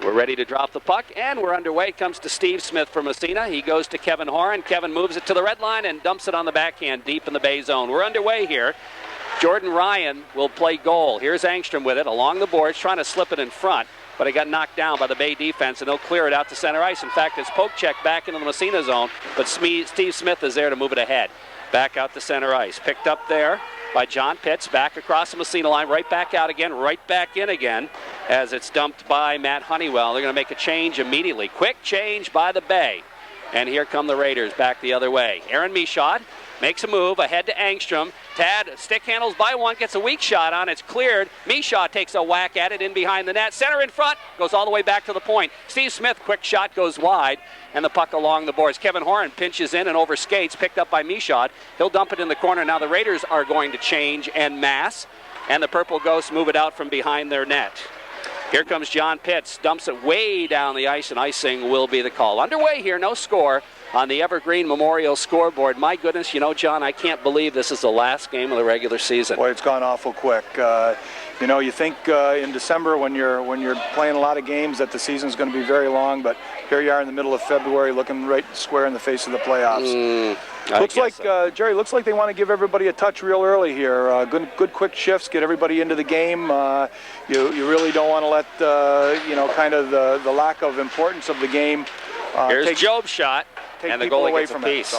We're ready to drop the puck, and we're underway. Comes to Steve Smith from Massena. He goes to Kevin Horan. Kevin moves it to the red line and dumps it on the backhand deep in the Bay zone. We're underway here. Jordan Ryan will play goal. Here's Angstrom with it along the boards, trying to slip it in front, but it got knocked down by the Bay defense, and they'll clear it out to center ice. In fact, it's poke check back into the Massena zone, but Steve Smith is there to move it ahead. Back out to center ice. Picked up there by John Pitts, back across the Massena line, right back out again, right back in again, as it's dumped by Matt Honeywell. They're going to make a change immediately. Quick change by the Bay. And here come the Raiders back the other way. Aaron Michaud makes a move ahead to Angstrom. Tad stick handles by one, gets a weak shot on. It's cleared. Michaud takes a whack at it in behind the net. Center in front, goes all the way back to the point. Steve Smith, quick shot, goes wide, and the puck along the boards. Kevin Horan pinches in and over skates, picked up by Michaud. He'll dump it in the corner. Now the Raiders are going to change en masse, and the Purple Ghosts move it out from behind their net. Here comes John Pitts, dumps it way down the ice, and icing will be the call. Underway here, no score on the Evergreen Memorial scoreboard. My goodness, you know, John, I can't believe this is the last game of the regular season. Boy, it's gone awful quick. You think in December when you're playing a lot of games that the season's going to be very long, but here you are in the middle of February looking right square in the face of the playoffs. Jerry, looks like they want to give everybody a touch real early here. Good quick shifts, get everybody into the game. You really don't want to let the lack of importance of the game. Here's Job's shot, and the goalie gets a piece.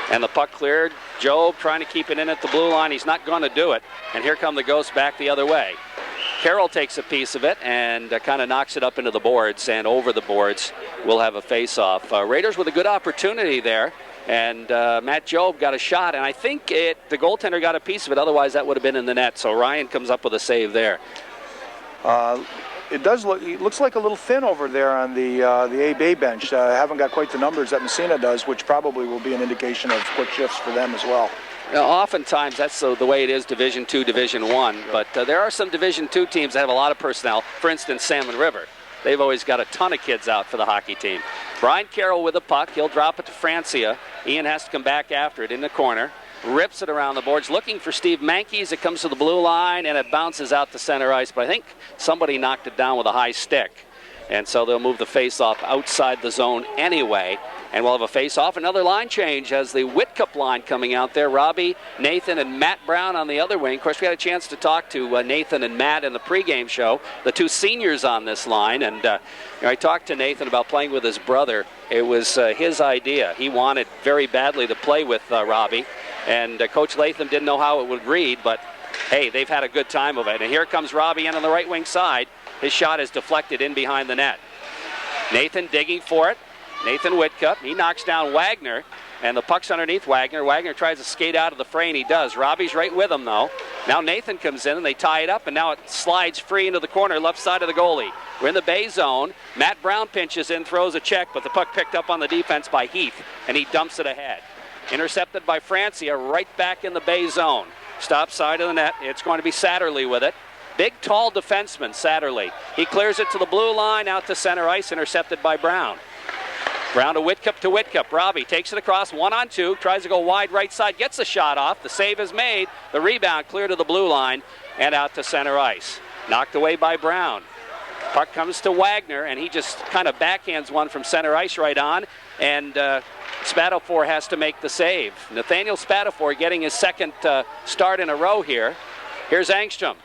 And the puck cleared. Job trying to keep it in at the blue line. He's not going to do it. And here come the Ghosts back the other way. Carroll takes a piece of it and kind of knocks it up into the boards, and over the boards we'll have a face-off. Raiders with a good opportunity there, and Matt Job got a shot, and I think the goaltender got a piece of it, otherwise that would have been in the net. So Ryan comes up with a save there. It looks like a little thin over there on the A-Bay bench. Haven't got quite the numbers that Massena does, which probably will be an indication of quick shifts for them as well. Now, oftentimes that's the way it is Division II, Division I, but there are some Division II teams that have a lot of personnel. For instance, Salmon River. They've always got a ton of kids out for the hockey team. Brian Carroll with the puck. He'll drop it to Francia. Ian has to come back after it in the corner. Rips it around the boards, looking for Steve Mankies. It comes to the blue line, and it bounces out to center ice. But I think somebody knocked it down with a high stick. And so they'll move the face-off outside the zone anyway. And we'll have a face-off. Another line change as the Whitcup line coming out there. Robbie, Nathan, and Matt Brown on the other wing. Of course, we had a chance to talk to Nathan and Matt in the pregame show, the two seniors on this line. And I talked to Nathan about playing with his brother. It was his idea. He wanted very badly to play with Robbie. And Coach Latham didn't know how it would read, but hey, they've had a good time of it. And here comes Robbie in on the right wing side. His shot is deflected in behind the net. Nathan digging for it. Nathan Whitcup, he knocks down Wagner, and the puck's underneath Wagner. Wagner tries to skate out of the fray, and he does. Robbie's right with him, though. Now Nathan comes in, and they tie it up, and now it slides free into the corner, left side of the goalie. We're in the Bay zone. Matt Brown pinches in, throws a check, but the puck picked up on the defense by Heath, and he dumps it ahead. Intercepted by Francia, right back in the Bay zone. Stop side of the net. It's going to be Satterley with it. Big, tall defenseman, Satterley. He clears it to the blue line, out to center ice, intercepted by Brown. Brown to Whitcup. Robbie takes it across, 1-on-2, tries to go wide right side, gets the shot off. The save is made. The rebound clear to the blue line and out to center ice. Knocked away by Brown. Puck comes to Wagner, and he just kind of backhands one from center ice right on, and Spatafor has to make the save. Nathaniel Spatafor getting his second start in a row here. Here's Angstrom.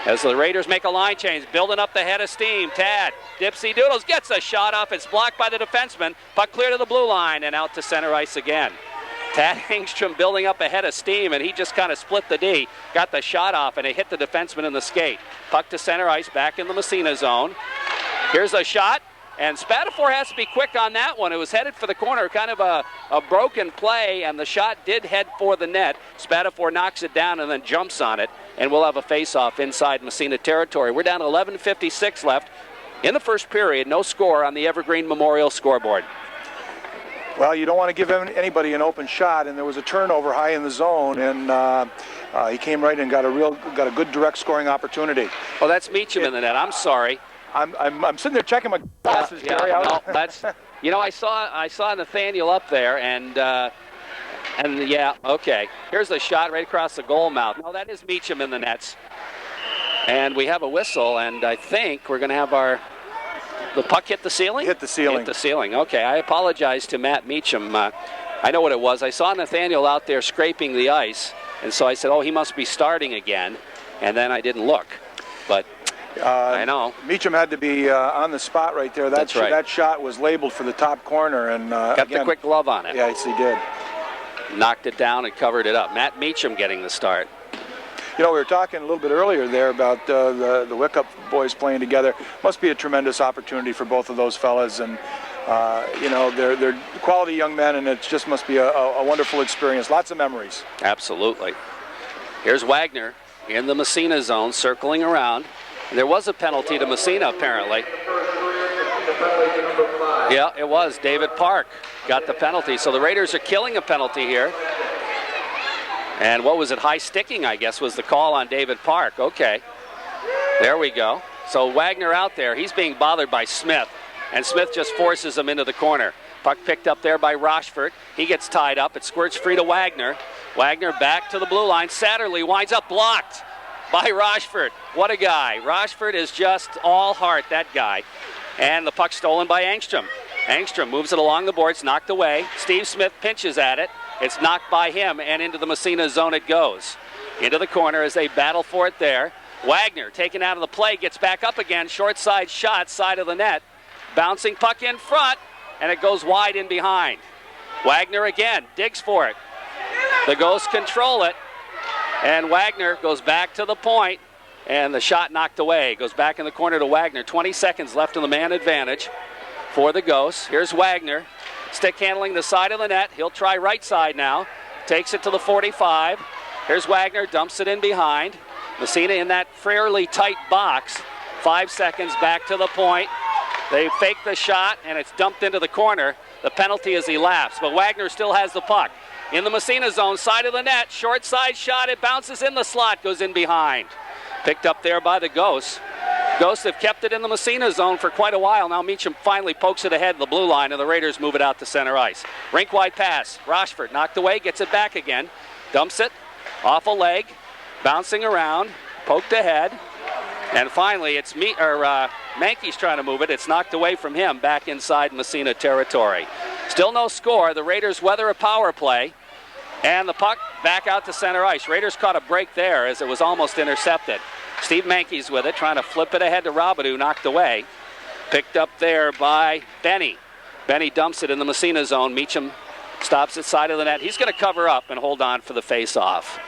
As the Raiders make a line change, building up the head of steam. Tad, Dipsy Doodles, gets a shot off. It's blocked by the defenseman. Puck clear to the blue line and out to center ice again. Tad Angstrom building up a head of steam, and he just kind of split the D. Got the shot off, and it hit the defenseman in the skate. Puck to center ice, back in the Massena zone. Here's a shot, and Spatafor has to be quick on that one. It was headed for the corner, kind of a broken play, and the shot did head for the net. Spatafor knocks it down and then jumps on it, and we'll have a face-off inside Massena territory. We're down to 11:56 left in the first period. No score on the Evergreen Memorial scoreboard. Well, you don't want to give anybody an open shot, and there was a turnover high in the zone, and he came right and got a good direct scoring opportunity. Oh, that's Meacham in the net. I'm sorry. I'm sitting there checking my glasses, Jerry. That's I saw Nathaniel up there, and yeah, okay. Here's the shot right across the goal mouth. No, that is Meacham in the nets. And we have a whistle, and I think we're going to have our The puck hit the ceiling? Hit the ceiling. Hit the ceiling. Okay, I apologize to Matt Meacham. I know what it was. I saw Nathaniel out there scraping the ice, and so I said, oh, he must be starting again, and then I didn't look. But I know. Meacham had to be on the spot right there. That's right. That shot was labeled for the top corner. And got the quick glove on it. Yes, he did. Knocked it down and covered it up. Matt Meacham getting the start. You know, we were talking a little bit earlier there about the Wickup boys playing together. Must be a tremendous opportunity for both of those fellas. And, you know, they're quality young men, and it just must be a wonderful experience. Lots of memories. Absolutely. Here's Wagner in the Massena zone, circling around. There was a penalty to Massena, apparently. Yeah, it was. David Park got the penalty. So the Raiders are killing a penalty here. And what was it? High sticking, I guess, was the call on David Park. Okay. There we go. So Wagner out there. He's being bothered by Smith. And Smith just forces him into the corner. Puck picked up there by Rochford. He gets tied up. It squirts free to Wagner. Wagner back to the blue line. Satterley winds up blocked by Rochford. What a guy. Rochford is just all heart, that guy. And the puck stolen by Engstrom. Engstrom moves it along the boards, knocked away. Steve Smith pinches at it. It's knocked by him, and into the Massena zone it goes. Into the corner as they battle for it there. Wagner taken out of the play, gets back up again. Short side shot, side of the net. Bouncing puck in front, and it goes wide in behind. Wagner again, digs for it. The Ghosts control it. And Wagner goes back to the point, and the shot knocked away. Goes back in the corner to Wagner. 20 seconds left in the man advantage for the Ghosts. Here's Wagner. Stick handling the side of the net. He'll try right side now. Takes it to the 45. Here's Wagner. Dumps it in behind. Massena in that fairly tight box. 5 seconds back to the point. They fake the shot, and it's dumped into the corner. The penalty is elapsed, but Wagner still has the puck. In the Massena zone, side of the net, short side shot, it bounces in the slot, goes in behind. Picked up there by the Ghosts. Ghosts have kept it in the Massena zone for quite a while. Now Meacham finally pokes it ahead of the blue line, and the Raiders move it out to center ice. Rink-wide pass. Rochford knocked away, gets it back again. Dumps it, off a leg, bouncing around, poked ahead. And finally, it's Mankey's trying to move it. It's knocked away from him, back inside Massena territory. Still no score. The Raiders weather a power play. And the puck back out to center ice. Raiders caught a break there as it was almost intercepted. Steve Mankey's with it, trying to flip it ahead to Robidoux, knocked away. Picked up there by Benny. Benny dumps it in the Massena zone. Meacham stops at side of the net. He's going to cover up and hold on for the face-off.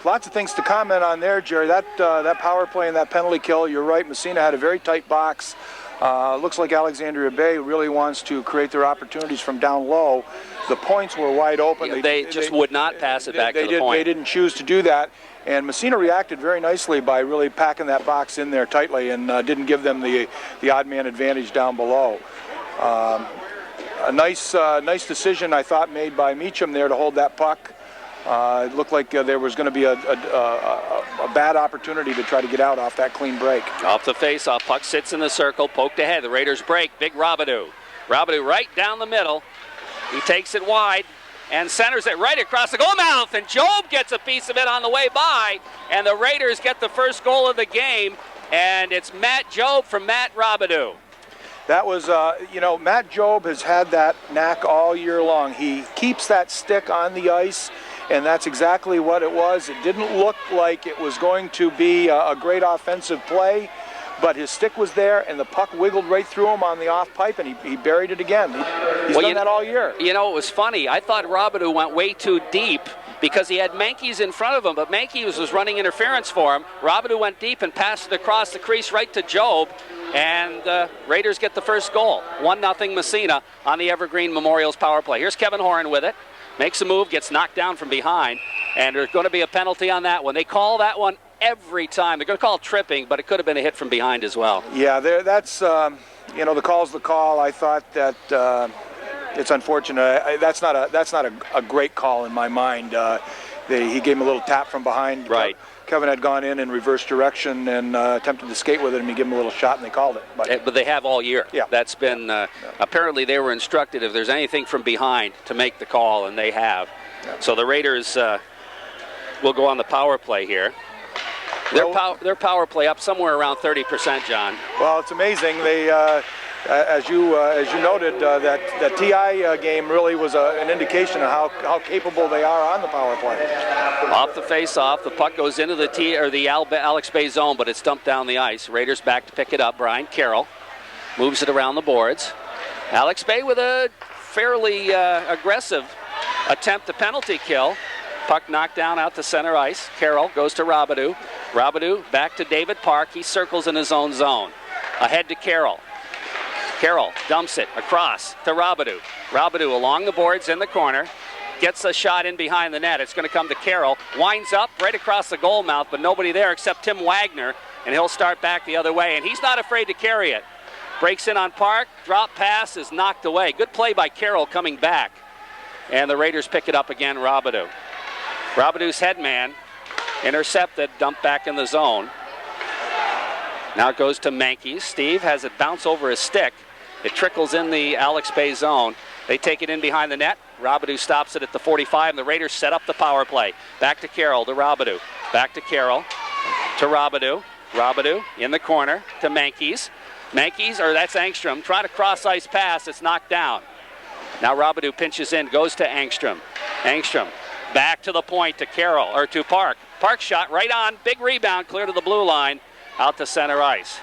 Lots of things to comment on there, Jerry. That power play and that penalty kill, you're right. Massena had a very tight box. Looks like Alexandria Bay really wants to create their opportunities from down low. The points were wide open. Yeah, they just would not pass it back to the point. They didn't choose to do that. And Massena reacted very nicely by really packing that box in there tightly and didn't give them the odd man advantage down below. A nice decision, I thought, made by Meacham there to hold that puck. It looked like there was going to be a bad opportunity to try to get out off that clean break. Off the face-off, puck sits in the circle, poked ahead. The Raiders break. Big Robidoux. Robidoux right down the middle. He takes it wide and centers it right across the goal mouth. And Job gets a piece of it on the way by. And the Raiders get the first goal of the game. And it's Matt Job from Matt Robidoux. That was, Matt Job has had that knack all year long. He keeps that stick on the ice. And that's exactly what it was. It didn't look like it was going to be a great offensive play, but his stick was there, and the puck wiggled right through him on the off pipe, and he buried it again. He's done that all year. You know, it was funny. I thought Robidoux went way too deep because he had Mankey's in front of him, but Mankey was running interference for him. Robidoux went deep and passed it across the crease right to Job, and Raiders get the first goal. 1-0 Massena on the Evergreen Memorials power play. Here's Kevin Horan with it. Makes a move, gets knocked down from behind, and there's going to be a penalty on that one. They call that one every time. They're going to call it tripping, but it could have been a hit from behind as well. Yeah, that's, the call's the call. I thought that it's unfortunate. That's not a great call in my mind. He gave him a little tap from behind. Right. Kevin had gone in reverse direction and attempted to skate with it, and he gave him a little shot, and they called it. But they have all year. Yeah. That's been, apparently they were instructed if there's anything from behind to make the call, and they have. Yeah. So the Raiders will go on the power play here. Their power play up somewhere around 30%, John. Well, it's amazing. They, as you noted, that TI game really was an indication of how capable they are on the power play. Off the face-off, the puck goes into the Alex Bay zone, but it's dumped down the ice. Raiders back to pick it up. Brian Carroll moves it around the boards. Alex Bay with a fairly aggressive attempt to penalty kill. Puck knocked down out to center ice. Carroll goes to Robidoux. Robidoux back to David Park. He circles in his own zone. Ahead to Carroll. Carroll dumps it across to Robidoux. Robidoux along the boards in the corner. Gets a shot in behind the net. It's going to come to Carroll. Winds up right across the goal mouth, but nobody there except Tim Wagner. And he'll start back the other way. And he's not afraid to carry it. Breaks in on Park. Drop pass is knocked away. Good play by Carroll coming back. And the Raiders pick it up again, Robidoux. Robidoux's headman intercepted, dumped back in the zone. Now it goes to Mankies. Steve has it bounce over his stick. It trickles in the Alex Bay zone. They take it in behind the net. Robidoux stops it at the 45, and the Raiders set up the power play. Back to Carroll, to Robidoux. Back to Carroll, to Robidoux. Robidoux in the corner to Mankies. Mankies, or that's Angstrom, trying to cross-ice pass. It's knocked down. Now Robidoux pinches in, goes to Angstrom. Angstrom back to the point to Carroll, or to Park. Park shot right on, big rebound, clear to the blue line, out to center ice.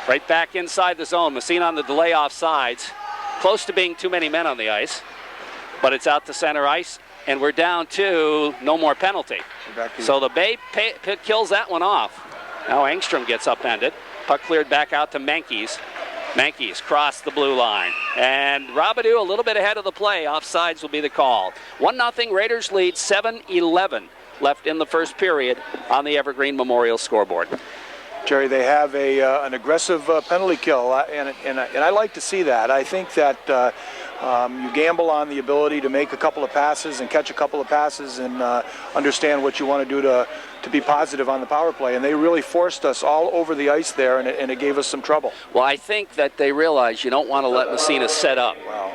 Right back inside the zone. Massena on the delay offsides. Close to being too many men on the ice, but it's out to center ice, and we're down to no more penalty. So the Bay kills that one off. Now Angstrom gets upended. Puck cleared back out to Mankies. Mankies cross the blue line. And Robidoux a little bit ahead of the play. Offsides will be the call. 1-0 Raiders lead, 7-11 left in the first period on the Evergreen Memorial scoreboard. Jerry, they have an aggressive penalty kill, and I like to see that. I think that you gamble on the ability to make a couple of passes and catch a couple of passes and understand what you want to do to be positive on the power play. And they really forced us all over the ice there, and it gave us some trouble. Well, I think that they realize you don't want to let Massena set up. Well,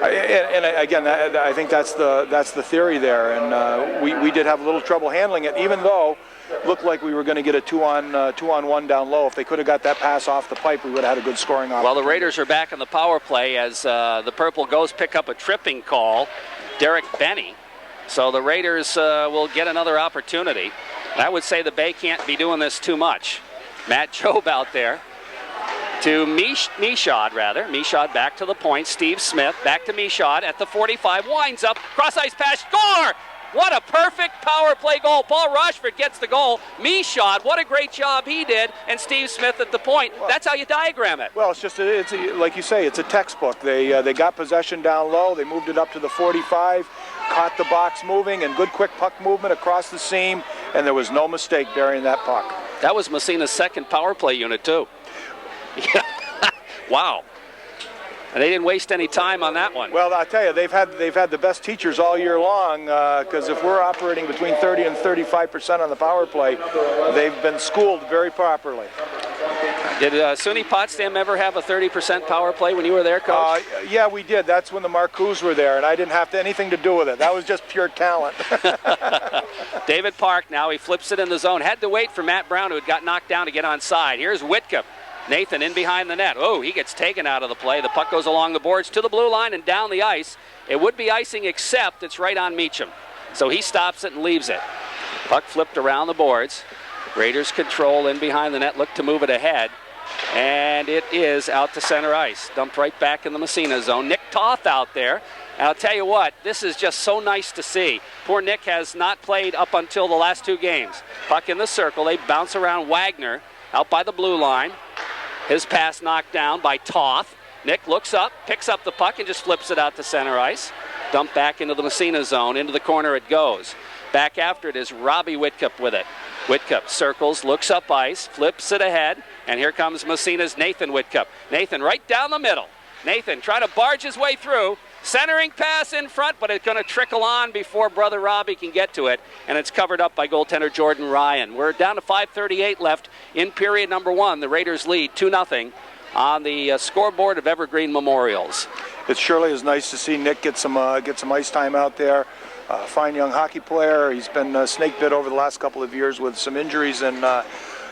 and again, I think that's the theory there, and we did have a little trouble handling it, even though looked like we were going to get a two-on-one down low. If they could have got that pass off the pipe, we would have had a good scoring opportunity. Well, the Raiders are back in the power play as the Purple Ghosts pick up a tripping call, Derek Benny. So the Raiders will get another opportunity. And I would say the Bay can't be doing this too much. Matt Jobe out there to Michaud, rather. Michaud back to the point. Steve Smith back to Michaud at the 45. Winds up. Cross-ice pass. Score! What a perfect power play goal. Paul Rochford gets the goal. Michaud, what a great job he did. And Steve Smith at the point. Well, that's how you diagram it. Well, it's like you say, it's a textbook. They got possession down low. They moved it up to the 45, caught the box moving, and good quick puck movement across the seam. And there was no mistake burying that puck. That was Massena's second power play unit, too. Wow. And they didn't waste any time on that one. Well, I tell you, they've had the best teachers all year long, because if we're operating between 30 and 35% on the power play, they've been schooled very properly. Did SUNY Potsdam ever have a 30% power play when you were there, Coach? Yeah, we did. That's when the Marcoux were there, and I didn't have anything to do with it. That was just pure talent. David Park now, he flips it in the zone. Had to wait for Matt Brown, who had got knocked down, to get on side. Here's Whitcup. Nathan in behind the net. Oh, he gets taken out of the play. The puck goes along the boards to the blue line and down the ice. It would be icing, except it's right on Meacham. So he stops it and leaves it. Puck flipped around the boards. Raiders control in behind the net, look to move it ahead. And it is out to center ice. Dumped right back in the Massena zone. Nick Toth out there. And I'll tell you what, this is just so nice to see. Poor Nick has not played up until the last two games. Puck in the circle. They bounce around Wagner out by the blue line. His pass knocked down by Toth. Nick looks up, picks up the puck, and just flips it out to center ice. Dumped back into the Massena zone. Into the corner it goes. Back after it is Robbie Whitcup with it. Whitcup circles, looks up ice, flips it ahead, and here comes Massena's Nathan Whitcup. Nathan right down the middle. Nathan trying to barge his way through. Centering pass in front, but it's going to trickle on before brother Robbie can get to it, and it's covered up by goaltender Jordan Ryan. We're down to 5:38 left in period number one. The Raiders lead 2-0 on the scoreboard of Evergreen Memorials. It surely is nice to see Nick get some ice time out there. Fine young hockey player. He's been snake bit over the last couple of years with some injuries, and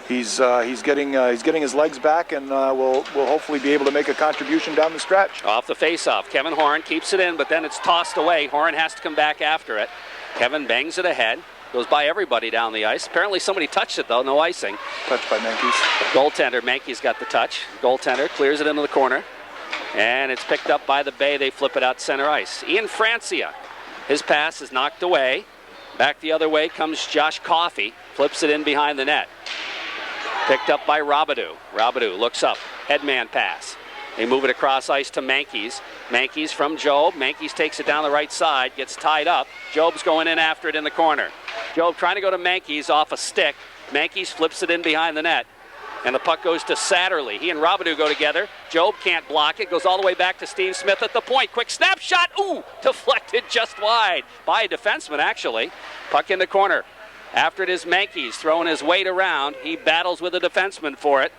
he's getting his legs back, and will hopefully be able to make a contribution down the stretch. Off the faceoff, Kevin Horn keeps it in, but then it's tossed away. Horn has to come back after it. Kevin bangs it ahead. Goes by everybody down the ice. Apparently somebody touched it, though. No icing. Touched by Menkes. Goaltender. Menkes got the touch. Goaltender clears it into the corner. And it's picked up by the Bay. They flip it out center ice. Ian Francia. His pass is knocked away. Back the other way comes Josh Coffey. Flips it in behind the net. Picked up by Robidoux. Robidoux looks up. Headman pass. They move it across ice to Menkes. Menkes from Job. Menkes takes it down the right side. Gets tied up. Job's going in after it in the corner. Job trying to go to Menkes off a stick. Menkes flips it in behind the net. And the puck goes to Satterley. He and Robidoux go together. Job can't block it. Goes all the way back to Steve Smith at the point. Quick snapshot. Ooh, deflected just wide by a defenseman, actually. Puck in the corner. After it is Menkes throwing his weight around. He battles with a defenseman for it.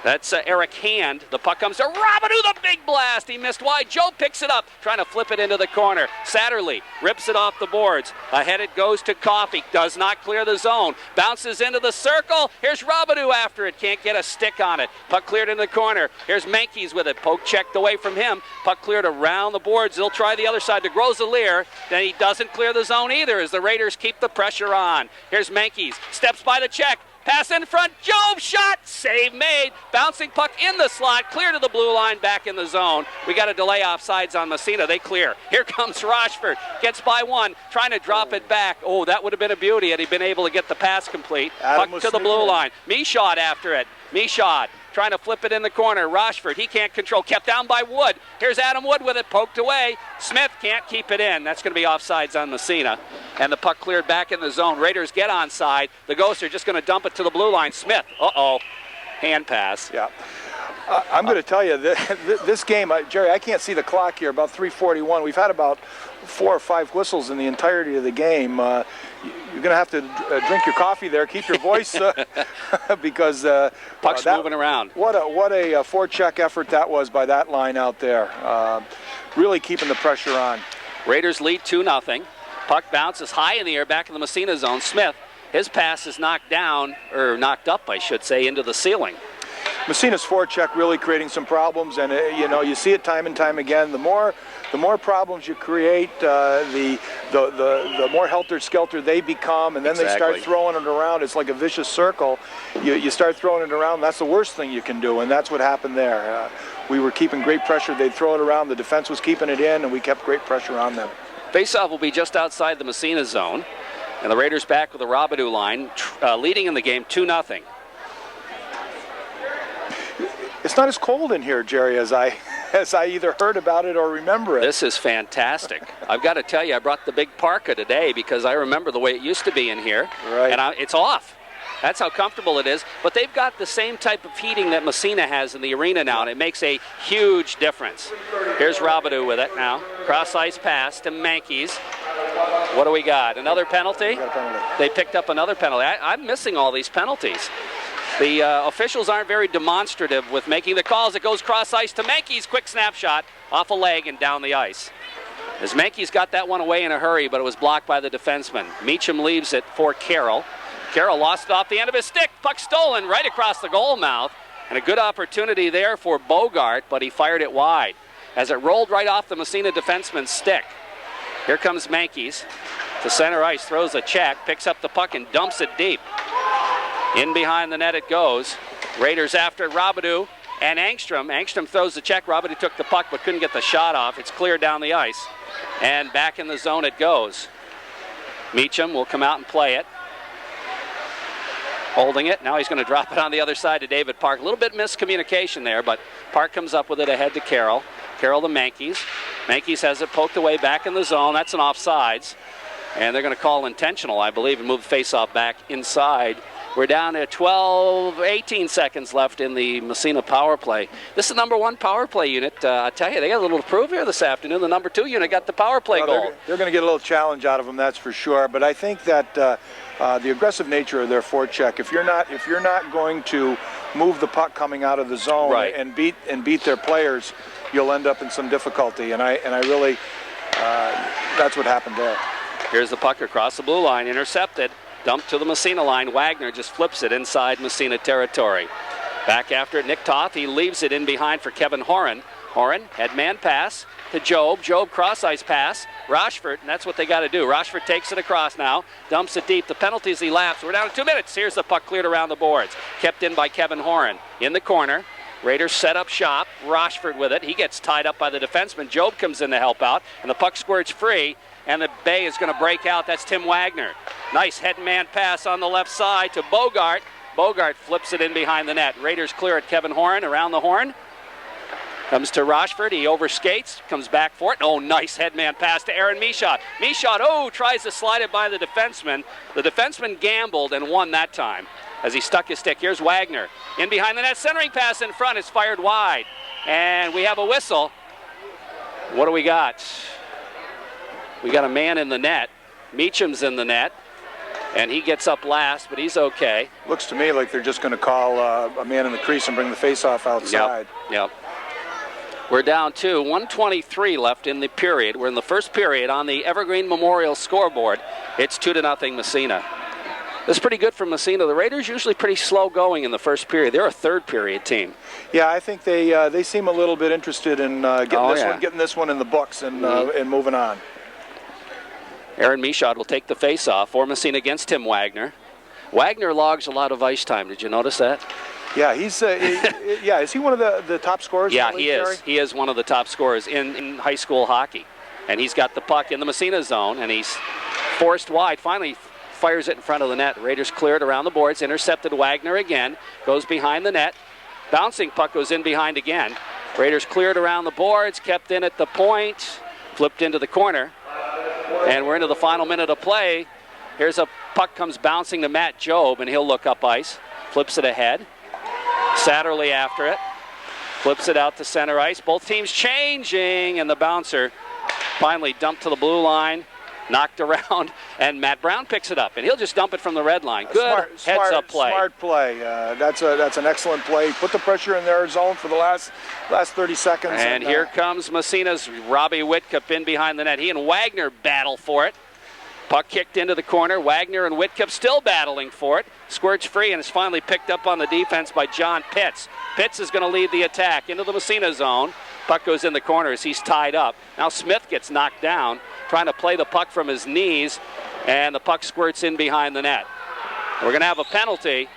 That's Eric Hand. The puck comes to Robidoux, the big blast. He missed wide. Joe picks it up, trying to flip it into the corner. Satterley rips it off the boards. Ahead it goes to Coffey. Does not clear the zone. Bounces into the circle. Here's Robidoux after it. Can't get a stick on it. Puck cleared in the corner. Here's Menkes with it. Poke checked away from him. Puck cleared around the boards. They'll try the other side to Groselier. Then he doesn't clear the zone either as the Raiders keep the pressure on. Here's Menkes. Steps by the check. Pass in front, Job shot, save made. Bouncing puck in the slot, clear to the blue line, back in the zone. We got a delay offsides on Massena, they clear. Here comes Rochford, gets by one, trying to drop it back. Oh, that would have been a beauty had he been able to get the pass complete. Puck to the blue line. Michaud after it. Michaud trying to flip it in the corner. Rochford, he can't control, kept down by Wood. Here's Adam Wood with it, poked away. Smith can't keep it in. That's going to be offsides on Massena. And the puck cleared back in the zone. Raiders get onside. The Ghosts are just going to dump it to the blue line. Smith, hand pass. Yeah. I'm going to tell you, this game, Jerry, I can't see the clock here, about 3:41. We've had about 4 or 5 whistles in the entirety of the game. You're going to have to drink your coffee there, keep your voice, because puck's moving around. What a forecheck effort that was by that line out there. Really keeping the pressure on. Raiders lead 2-0. Puck bounces high in the air back in the Massena zone. Smith, his pass is knocked down, or knocked up, I should say, into the ceiling. Massena's forecheck really creating some problems, and you see it time and time again. The more problems you create, the more helter-skelter they become, and then they start throwing it around. It's like a vicious circle. You start throwing it around. That's the worst thing you can do, and that's what happened there. We were keeping great pressure. They'd throw it around. The defense was keeping it in, and we kept great pressure on them. Faceoff will be just outside the Massena zone, and the Raiders back with the Robidoux line, leading in the game 2-0. It's not as cold in here, Jerry, as I either heard about it or remember it. This is fantastic. I've got to tell you, I brought the big parka today because I remember the way it used to be in here. Right. And it's off. That's how comfortable it is. But they've got the same type of heating that Massena has in the arena now, and it makes a huge difference. Here's Robidoux with it now. Cross-ice pass to Menkes. What do we got? Another penalty? They picked up another penalty. I'm missing all these penalties. The officials aren't very demonstrative with making the calls. It goes cross-ice to Menkes. Quick snapshot off a leg and down the ice. As Menkes got that one away in a hurry, but it was blocked by the defenseman. Meacham leaves it for Carroll. Carroll lost it off the end of his stick. Puck stolen right across the goal mouth. And a good opportunity there for Bogart, but he fired it wide. As it rolled right off the Massena defenseman's stick. Here comes Menkes to center ice, throws a check, picks up the puck and dumps it deep. In behind the net it goes. Raiders after Robidoux and Angstrom. Angstrom throws the check. Robidoux took the puck but couldn't get the shot off. It's cleared down the ice. And back in the zone it goes. Meacham will come out and play it. Holding it. Now he's going to drop it on the other side to David Park. A little bit miscommunication there, but Park comes up with it ahead to Carroll. Carroll to Menkes. Menkes has it poked away back in the zone. That's an offsides. And they're going to call intentional, I believe, and move the faceoff back inside. We're down to 18 seconds left in the Massena power play. This is the number 1 power play unit. I tell you, they got a little to prove here this afternoon. The number 2 unit got the power play goal. They're going to get a little challenge out of them, that's for sure. But I think that the aggressive nature of their forecheck, if you're not going to move the puck coming out of the zone and beat their players, you'll end up in some difficulty. And I really, that's what happened there. Here's the puck across the blue line, intercepted. Dump to the Massena line. Wagner just flips it inside Massena territory. Back after it, Nick Toth. He leaves it in behind for Kevin Horan. Horan, head man pass to Job. Job cross-ice pass. Rochford, and that's what they got to do. Rochford takes it across now. Dumps it deep. The penalties he laps. We're down to 2 minutes. Here's the puck cleared around the boards. Kept in by Kevin Horan. In the corner. Raiders set up shop. Rochford with it. He gets tied up by the defenseman. Job comes in to help out, and the puck squirts free, and the Bay is going to break out. That's Tim Wagner. Nice head-man pass on the left side to Bogart. Bogart flips it in behind the net. Raiders clear it. Kevin Horan around the horn. Comes to Rochford. He overskates. Comes back for it. Oh, nice head-man pass to Aaron Michaud. Michaud, tries to slide it by the defenseman. The defenseman gambled and won that time as he stuck his stick. Here's Wagner. In behind the net. Centering pass in front. It's fired wide. And we have a whistle. What do we got? We got a man in the net. Meacham's in the net. And he gets up last, but he's okay. Looks to me like they're just going to call a man in the crease and bring the face-off outside. Yep. We're down to 1:23 left in the period. We're in the first period on the Evergreen Memorial scoreboard. It's 2-0 Massena. That's pretty good for Massena. The Raiders usually pretty slow going in the first period. They're a third period team. Yeah, I think they seem a little bit interested in getting this one in the books and moving on. Aaron Michaud will take the face-off for Massena against Tim Wagner. Wagner logs a lot of ice time. Did you notice that? Yeah, he's is he one of the top scorers? Yeah, in the league, he is. Jerry? He is one of the top scorers in high school hockey. And he's got the puck in the Massena zone, and he's forced wide. Finally fires it in front of the net. Raiders cleared around the boards, intercepted Wagner again, goes behind the net. Bouncing puck goes in behind again. Raiders cleared around the boards, kept in at the point, flipped into the corner. And we're into the final minute of play. Here's a puck comes bouncing to Matt Job, and he'll look up ice. Flips it ahead. Satterley after it. Flips it out to center ice. Both teams changing, and the bouncer finally dumped to the blue line. Knocked around, and Matt Brown picks it up, and he'll just dump it from the red line. Good heads-up play. Smart play. That's an excellent play. Put the pressure in their zone for the last 30 seconds. And here comes Massena's Robbie Whitcup in behind the net. He and Wagner battle for it. Puck kicked into the corner. Wagner and Whitcup still battling for it. Squirts free, and it's finally picked up on the defense by John Pitts. Pitts is going to lead the attack into the Massena zone. Puck goes in the corner as he's tied up. Now Smith gets knocked down, trying to play the puck from his knees, and the puck squirts in behind the net. We're going to have a penalty.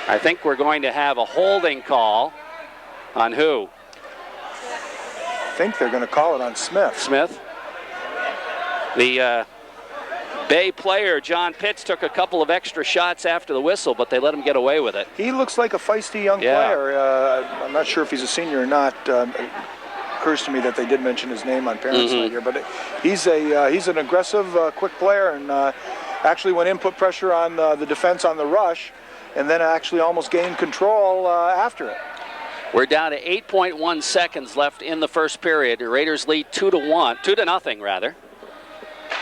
I think we're going to have a holding call on who? I think they're going to call it on Smith. Smith. The Bay player, John Pitts, took a couple of extra shots after the whistle, but they let him get away with it. He looks like a feisty young player. I'm not sure if he's a senior or not. Occurs to me that they did mention his name on Parents Night here, but he's an aggressive, quick player, and actually went in, put pressure on the defense on the rush, and then actually almost gained control after it. We're down to 8.1 seconds left in the first period. The Raiders lead 2-0 rather.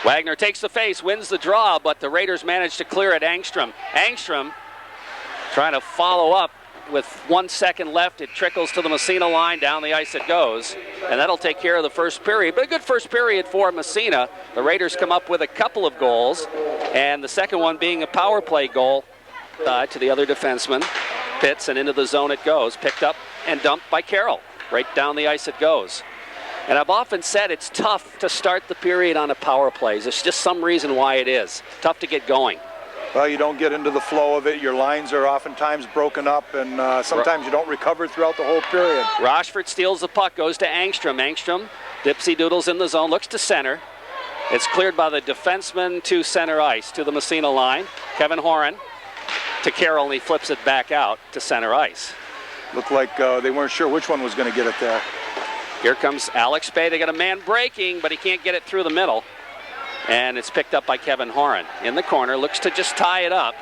Wagner takes the face, wins the draw, but the Raiders manage to clear it. Angstrom trying to follow up with 1 second left. It trickles to the Massena line. Down the ice it goes, and that'll take care of the first period. But a good first period for Massena. The Raiders come up with a couple of goals, and the second one being a power play goal to the other defenseman. Pitts, and into the zone it goes. Picked up and dumped by Carroll. Right down the ice it goes. And I've often said it's tough to start the period on a power play. There's just some reason why it is. Tough to get going. Well, you don't get into the flow of it. Your lines are oftentimes broken up, and sometimes you don't recover throughout the whole period. Rochford steals the puck, goes to Angstrom. Angstrom, dipsy doodles in the zone, looks to center. It's cleared by the defenseman to center ice, to the Massena line. Kevin Horan to Carroll, and he flips it back out to center ice. Looked like they weren't sure which one was going to get it there. Here comes Alex Bay. They got a man breaking, but he can't get it through the middle. And it's picked up by Kevin Horan. In the corner, looks to just tie it up.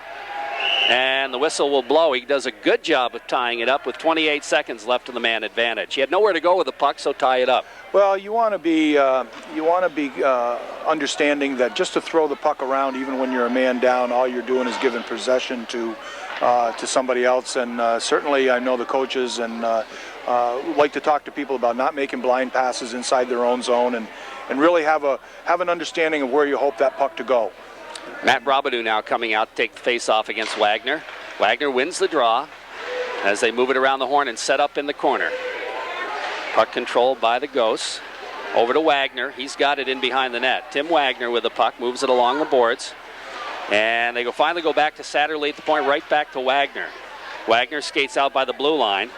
And the whistle will blow. He does a good job of tying it up with 28 seconds left in the man advantage. He had nowhere to go with the puck, so tie it up. Well, you want to be understanding that just to throw the puck around, even when you're a man down, all you're doing is giving possession to somebody else. And certainly, I know the coaches and like to talk to people about not making blind passes inside their own zone, and really have an understanding of where you hope that puck to go. Matt Robidoux now coming out to take the face-off against Wagner. Wagner wins the draw as they move it around the horn and set up in the corner. Puck controlled by the Ghosts. Over to Wagner. He's got it in behind the net. Tim Wagner with the puck, moves it along the boards. And they finally go back to Satterley at the point, right back to Wagner. Wagner skates out by the blue line.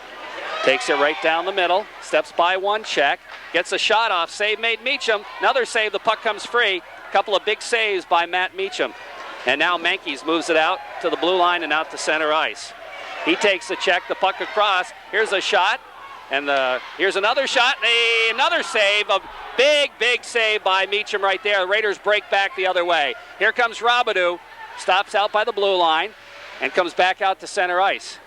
Takes it right down the middle. Steps by one check. Gets a shot off. Save made Meacham. Another save. The puck comes free. Couple of big saves by Matt Meacham. And now Menkes moves it out to the blue line and out to center ice. He takes the check, the puck across. Here's a shot. And here's another shot. Another save. A big save by Meacham right there. The Raiders break back the other way. Here comes Robidoux. Stops out by the blue line and comes back out to center ice.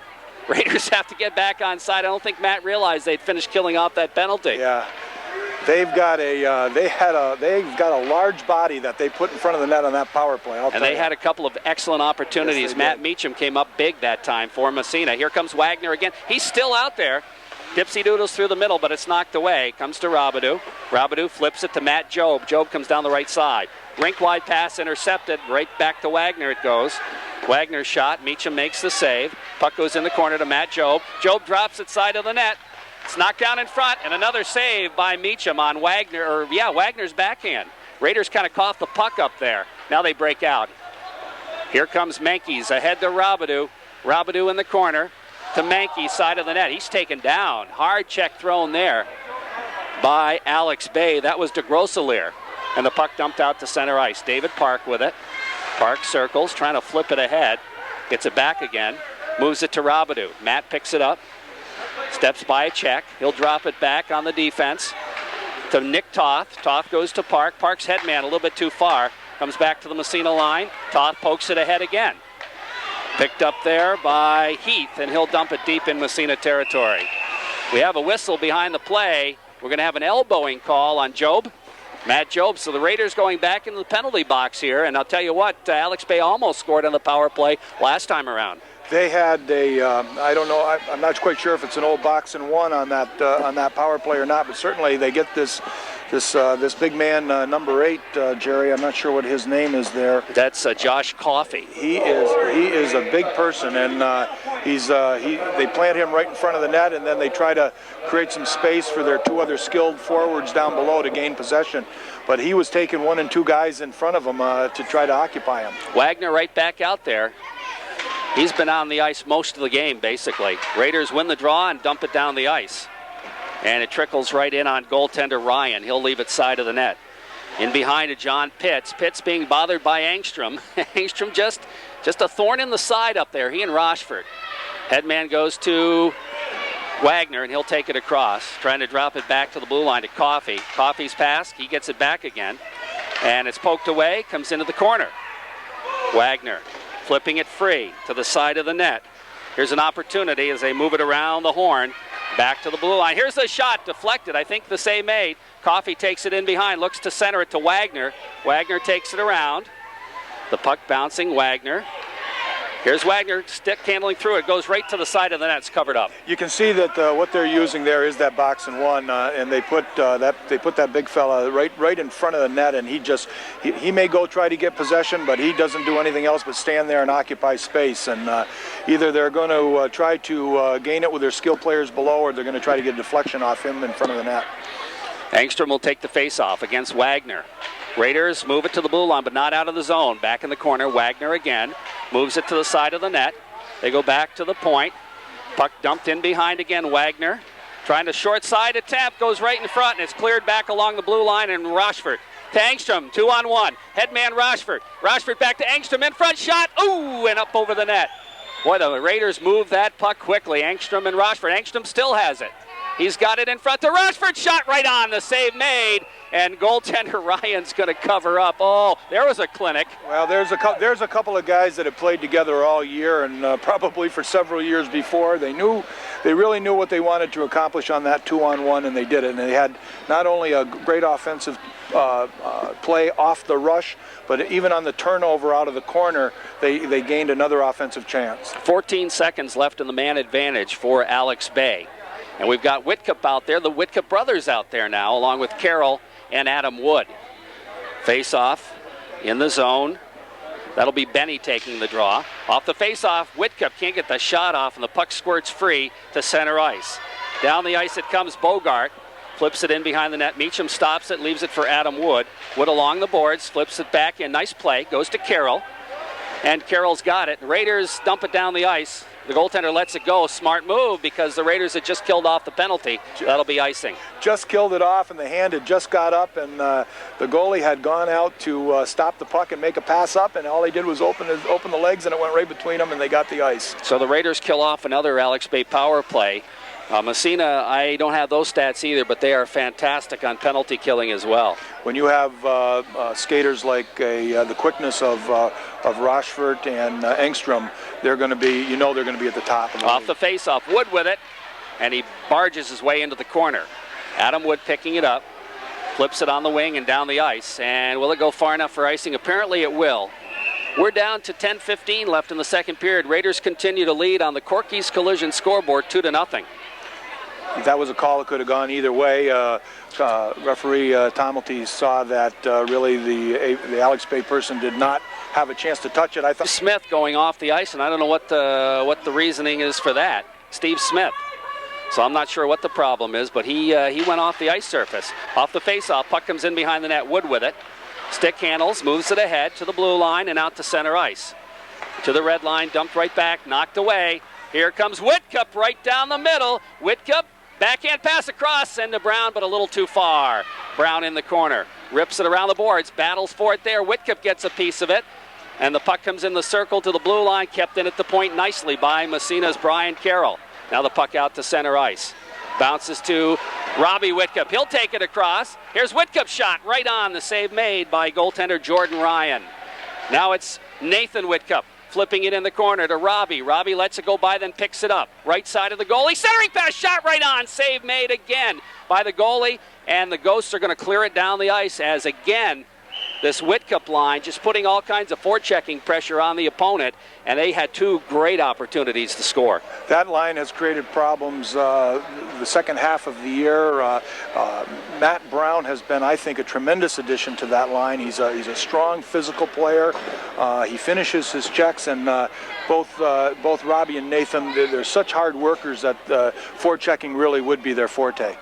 Raiders have to get back on side. I don't think Matt realized they'd finished killing off that penalty. Yeah. They've got a large body that they put in front of the net on that power play. And they had a couple of excellent opportunities. Yes, Matt Meacham came up big that time for Massena. Here comes Wagner again. He's still out there. Dipsy doodles through the middle, but it's knocked away. Comes to Robidoux. Robidoux flips it to Matt Job. Job comes down the right side. Rink-wide pass intercepted. Right back to Wagner it goes. Wagner's shot. Meacham makes the save. Puck goes in the corner to Matt Job. Job drops it side of the net. It's knocked down in front, and another save by Meacham on Wagner's backhand. Raiders kind of coughed the puck up there. Now they break out. Here comes Menkes ahead to Robidoux. Robidoux in the corner to Menkes, side of the net. He's taken down. Hard check thrown there by Alex Bay. That was DeGrosselier. And the puck dumped out to center ice. David Park with it. Park circles, trying to flip it ahead. Gets it back again. Moves it to Robidoux. Matt picks it up. Steps by a check. He'll drop it back on the defense to Nick Toth. Toth goes to Park. Park's headman a little bit too far. Comes back to the Massena line. Toth pokes it ahead again. Picked up there by Heath, and he'll dump it deep in Massena territory. We have a whistle behind the play. We're going to have an elbowing call on Job. Matt Job. So the Raiders going back into the penalty box here. And I'll tell you what, Alex Bay almost scored on the power play last time around. They had I don't know, I'm not quite sure if it's an old box and one on that power play or not, but certainly they get this big man, number 8, Jerry. I'm not sure what his name is there. That's Josh Coffey. He is a big person, and they plant him right in front of the net, and then they try to create some space for their 2 other skilled forwards down below to gain possession. But he was taking 1 and 2 guys in front of him to try to occupy him. Wagner right back out there. He's been on the ice most of the game, basically. Raiders win the draw and dump it down the ice. And it trickles right in on goaltender Ryan. He'll leave it side of the net. In behind to John Pitts. Pitts being bothered by Engstrom. Engstrom just a thorn in the side up there. He and Rochford. Headman goes to Wagner, and he'll take it across. Trying to drop it back to the blue line to Coffey. Coffey's pass. He gets it back again. And it's poked away. Comes into the corner. Wagner flipping it free to the side of the net. Here's an opportunity as they move it around the horn. Back to the blue line. Here's the shot, deflected. I think the save made. Coffey takes it in behind, looks to center it to Wagner. Wagner takes it around. The puck bouncing, Wagner. Here's Wagner, stick handling through it. Goes right to the side of the net. It's covered up. You can see that what they're using there is that box and one, and they put that big fella right in front of the net, and he may go try to get possession, but he doesn't do anything else but stand there and occupy space. And either they're going to try to gain it with their skill players below, or they're going to try to get a deflection off him in front of the net. Engstrom will take the face-off against Wagner. Raiders move it to the blue line, but not out of the zone. Back in the corner, Wagner again. Moves it to the side of the net. They go back to the point. Puck dumped in behind again, Wagner. Trying to short side attempt, goes right in front, and it's cleared back along the blue line, and Rochford to Engstrom, 2-on-1. Headman Rochford. Rochford back to Engstrom, in front, shot, ooh, and up over the net. Boy, the Raiders move that puck quickly. Engstrom and Rochford. Engstrom still has it. He's got it in front to Rochford, shot right on, the save made, and goaltender Ryan's going to cover up. Oh, there was a clinic. Well, there's a couple of guys that have played together all year, and probably for several years before. They really knew what they wanted to accomplish on that 2-on-1, and they did it. And they had not only a great offensive play off the rush, but even on the turnover out of the corner, they gained another offensive chance. 14 seconds left in the man advantage for Alex Bay. And we've got Whitcup out there, the Whitcup brothers out there now, along with Carroll and Adam Wood. Face-off in the zone. That'll be Benny taking the draw. Off the face-off, Whitcup can't get the shot off, and the puck squirts free to center ice. Down the ice it comes. Bogart flips it in behind the net. Meacham stops it, leaves it for Adam Wood. Wood along the boards, flips it back in. Nice play, goes to Carroll. And Carroll's got it. Raiders dump it down the ice. The goaltender lets it go. Smart move because the Raiders had just killed off the penalty. That'll be icing. Just killed it off, and the hand had just got up, and the goalie had gone out to stop the puck and make a pass up, and all he did was open the legs, and it went right between them, and they got the ice. So the Raiders kill off another Alex Bay power play. Massena, I don't have those stats either, but they are fantastic on penalty killing as well. When you have skaters like the quickness of Rochford and Engstrom, they're going to be, they're going to be at the top of the Off league. the face-off, Wood with it, and he barges his way into the corner. Adam Wood picking it up, flips it on the wing and down the ice, and will it go far enough for icing? Apparently it will. We're down to 10:15 left in the second period. Raiders continue to lead on the Corky's Collision scoreboard 2-0. That was a call that could have gone either way. Referee Tomelty saw that really the Alex Bay person did not have a chance to touch it. I thought Smith going off the ice, and I don't know what the reasoning is for that. Steve Smith. So I'm not sure what the problem is, but he went off the ice surface. Off the face-off, puck comes in behind the net. Wood with it. Stick handles, moves it ahead to the blue line and out to center ice. To the red line, dumped right back, knocked away. Here comes Whitcup right down the middle. Whitcup. Backhand pass across and to Brown, but a little too far. Brown in the corner. Rips it around the boards. Battles for it there. Whitcup gets a piece of it. And the puck comes in the circle to the blue line. Kept in at the point nicely by Massena's Brian Carroll. Now the puck out to center ice. Bounces to Robbie Whitcup. He'll take it across. Here's Whitcup's shot right on. The save made by goaltender Jordan Ryan. Now it's Nathan Whitcup. Flipping it in the corner to Robbie. Robbie lets it go by, then picks it up. Right side of the goalie. Centering pass, shot right on. Save made again by the goalie. And the Ghosts are going to clear it down the ice as again this Whitcup line just putting all kinds of forechecking pressure on the opponent. And they had two great opportunities to score. that line has created problems the second half of the year. Matt Brown has been, I think, a tremendous addition to that line. He's a strong physical player. He finishes his checks, and both Robbie and Nathan, they're such hard workers that forechecking really would be their forte.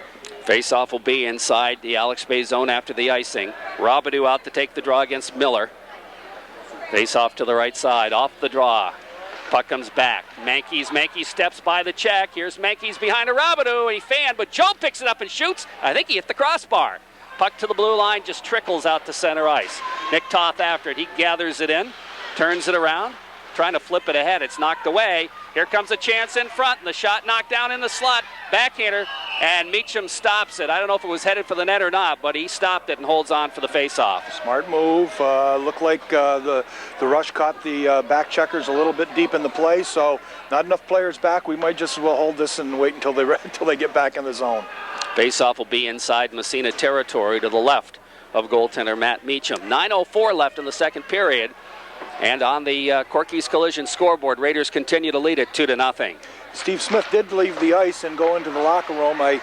Face-off will be inside the Alex Bay zone after the icing. Robidoux out to take the draw against Miller. Face-off to the right side, off the draw. Puck comes back. Mankey steps by the check. Here's Mankey's behind a Robidoux, and he fanned, but Joe picks it up and shoots. I think he hit the crossbar. Puck to the blue line, just trickles out to center ice. Nick Toth after it. He gathers it in, turns it around, trying to flip it ahead. It's knocked away. Here comes a chance in front, and the shot knocked down in the slot. Backhander, and Meacham stops it. I don't know if it was headed for the net or not, but he stopped it and holds on for the face-off. Smart move. Looked like the rush caught the back checkers a little bit deep in the play, so not enough players back. We might just as well hold this and wait until they get back in the zone. Face-off will be inside Massena territory to the left of goaltender Matt Meacham. 9:04 left in the second period. And on the Corky's Collision scoreboard, Raiders continue to lead it 2-0. Steve Smith did leave the ice and go into the locker room. I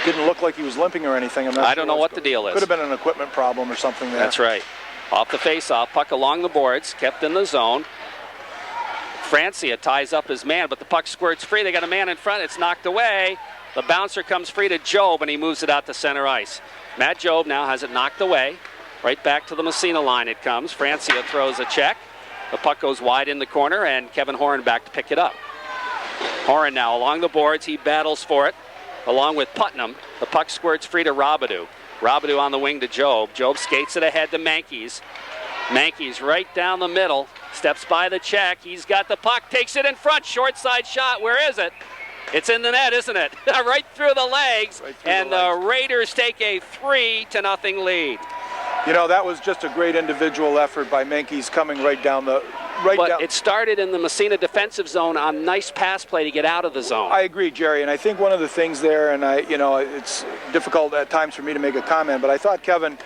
didn't look like he was limping or anything. I don't know what the deal is. Could have been an equipment problem or something there. That's right. Off the face-off, puck along the boards, kept in the zone. Francia ties up his man, but the puck squirts free. They got a man in front. It's knocked away. The bouncer comes free to Job, and he moves it out to center ice. Matt Job now has it knocked away. Right back to the Massena line it comes. Francia throws a check. The puck goes wide in the corner, and Kevin Horan back to pick it up. Horan now along the boards. He battles for it along with Putnam. The puck squirts free to Robidoux. Robidoux on the wing to Job. Job skates it ahead to Mankey's. Mankey's right down the middle. Steps by the check. He's got the puck. Takes it in front. Short side shot. Where is it? It's in the net, isn't it? Right through the legs. The Raiders take a 3-0 lead. You know, that was just a great individual effort by Mankey's coming right down the... It started in the Massena defensive zone on nice pass play to get out of the zone. I agree, Jerry, and I think one of the things there, and it's difficult at times for me to make a comment, but I thought Kevin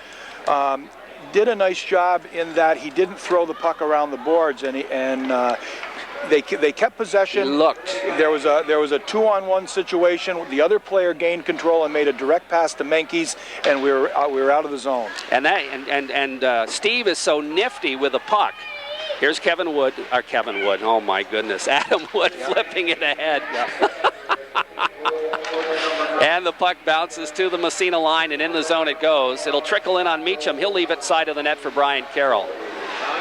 did a nice job in that he didn't throw the puck around the boards, and They kept possession. He looked. There was a 2-on-1 situation. The other player gained control and made a direct pass to Menkes, and we were out of the zone. And Steve is so nifty with the puck. Here's Kevin Wood. Oh my goodness, Adam Wood flipping it ahead. And the puck bounces to the Massena line, and in the zone it goes. It'll trickle in on Meacham. He'll leave it side of the net for Brian Carroll.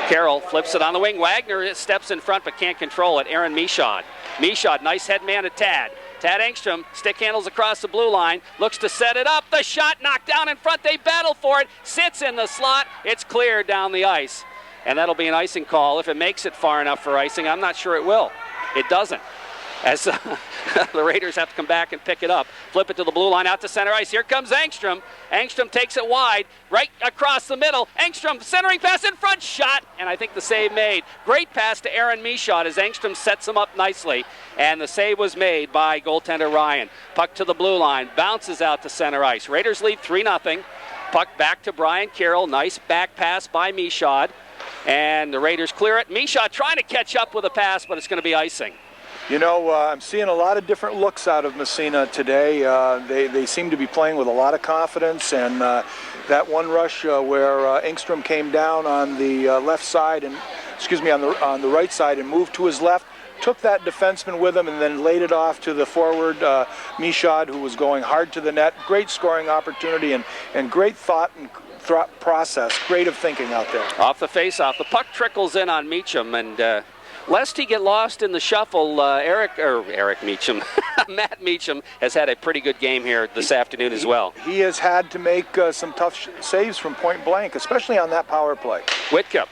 Carroll flips it on the wing. Wagner steps in front but can't control it. Aaron Michaud. Michaud, nice head man to Tad. Tad Engstrom, stick handles across the blue line, looks to set it up. The shot knocked down in front. They battle for it. Sits in the slot. It's cleared down the ice. And that'll be an icing call. If it makes it far enough for icing, I'm not sure it will. It doesn't. As the Raiders have to come back and pick it up. Flip it to the blue line out to center ice. Here comes Engstrom. Engstrom takes it wide, right across the middle. Engstrom centering pass in front, shot, and I think the save made. Great pass to Aaron Michaud as Engstrom sets him up nicely, and the save was made by goaltender Ryan. Puck to the blue line, bounces out to center ice. Raiders lead 3-0. Puck back to Brian Carroll. Nice back pass by Michaud, and the Raiders clear it. Michaud trying to catch up with a pass, but it's going to be icing. You know, I'm seeing a lot of different looks out of Massena today. They seem to be playing with a lot of confidence, and that one rush where Engstrom came down on the left side, and on the right side, and moved to his left, took that defenseman with him, and then laid it off to the forward Michaud, who was going hard to the net. Great scoring opportunity, and great thought process, creative thinking out there. Off the face-off, the puck trickles in on Meacham, and lest he get lost in the shuffle, Eric Meacham, Matt Meacham has had a pretty good game here this afternoon as well. He has had to make some tough saves from point blank, especially on that power play. Whitcup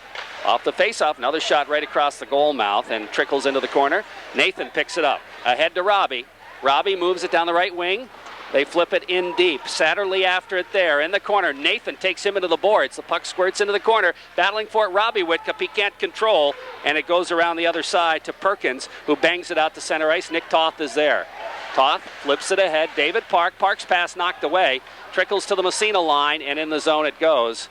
off the face-off, another shot right across the goal mouth and trickles into the corner. Nathan picks it up, ahead to Robbie. Robbie moves it down the right wing. They flip it in deep. Satterley after it there. In the corner, Nathan takes him into the boards. The puck squirts into the corner. Battling for it, Robbie Whitcup. He can't control, and it goes around the other side to Perkins, who bangs it out to center ice. Nick Toth is there. Toth flips it ahead. David Park. Park's pass knocked away. Trickles to the Massena line, and in the zone it goes.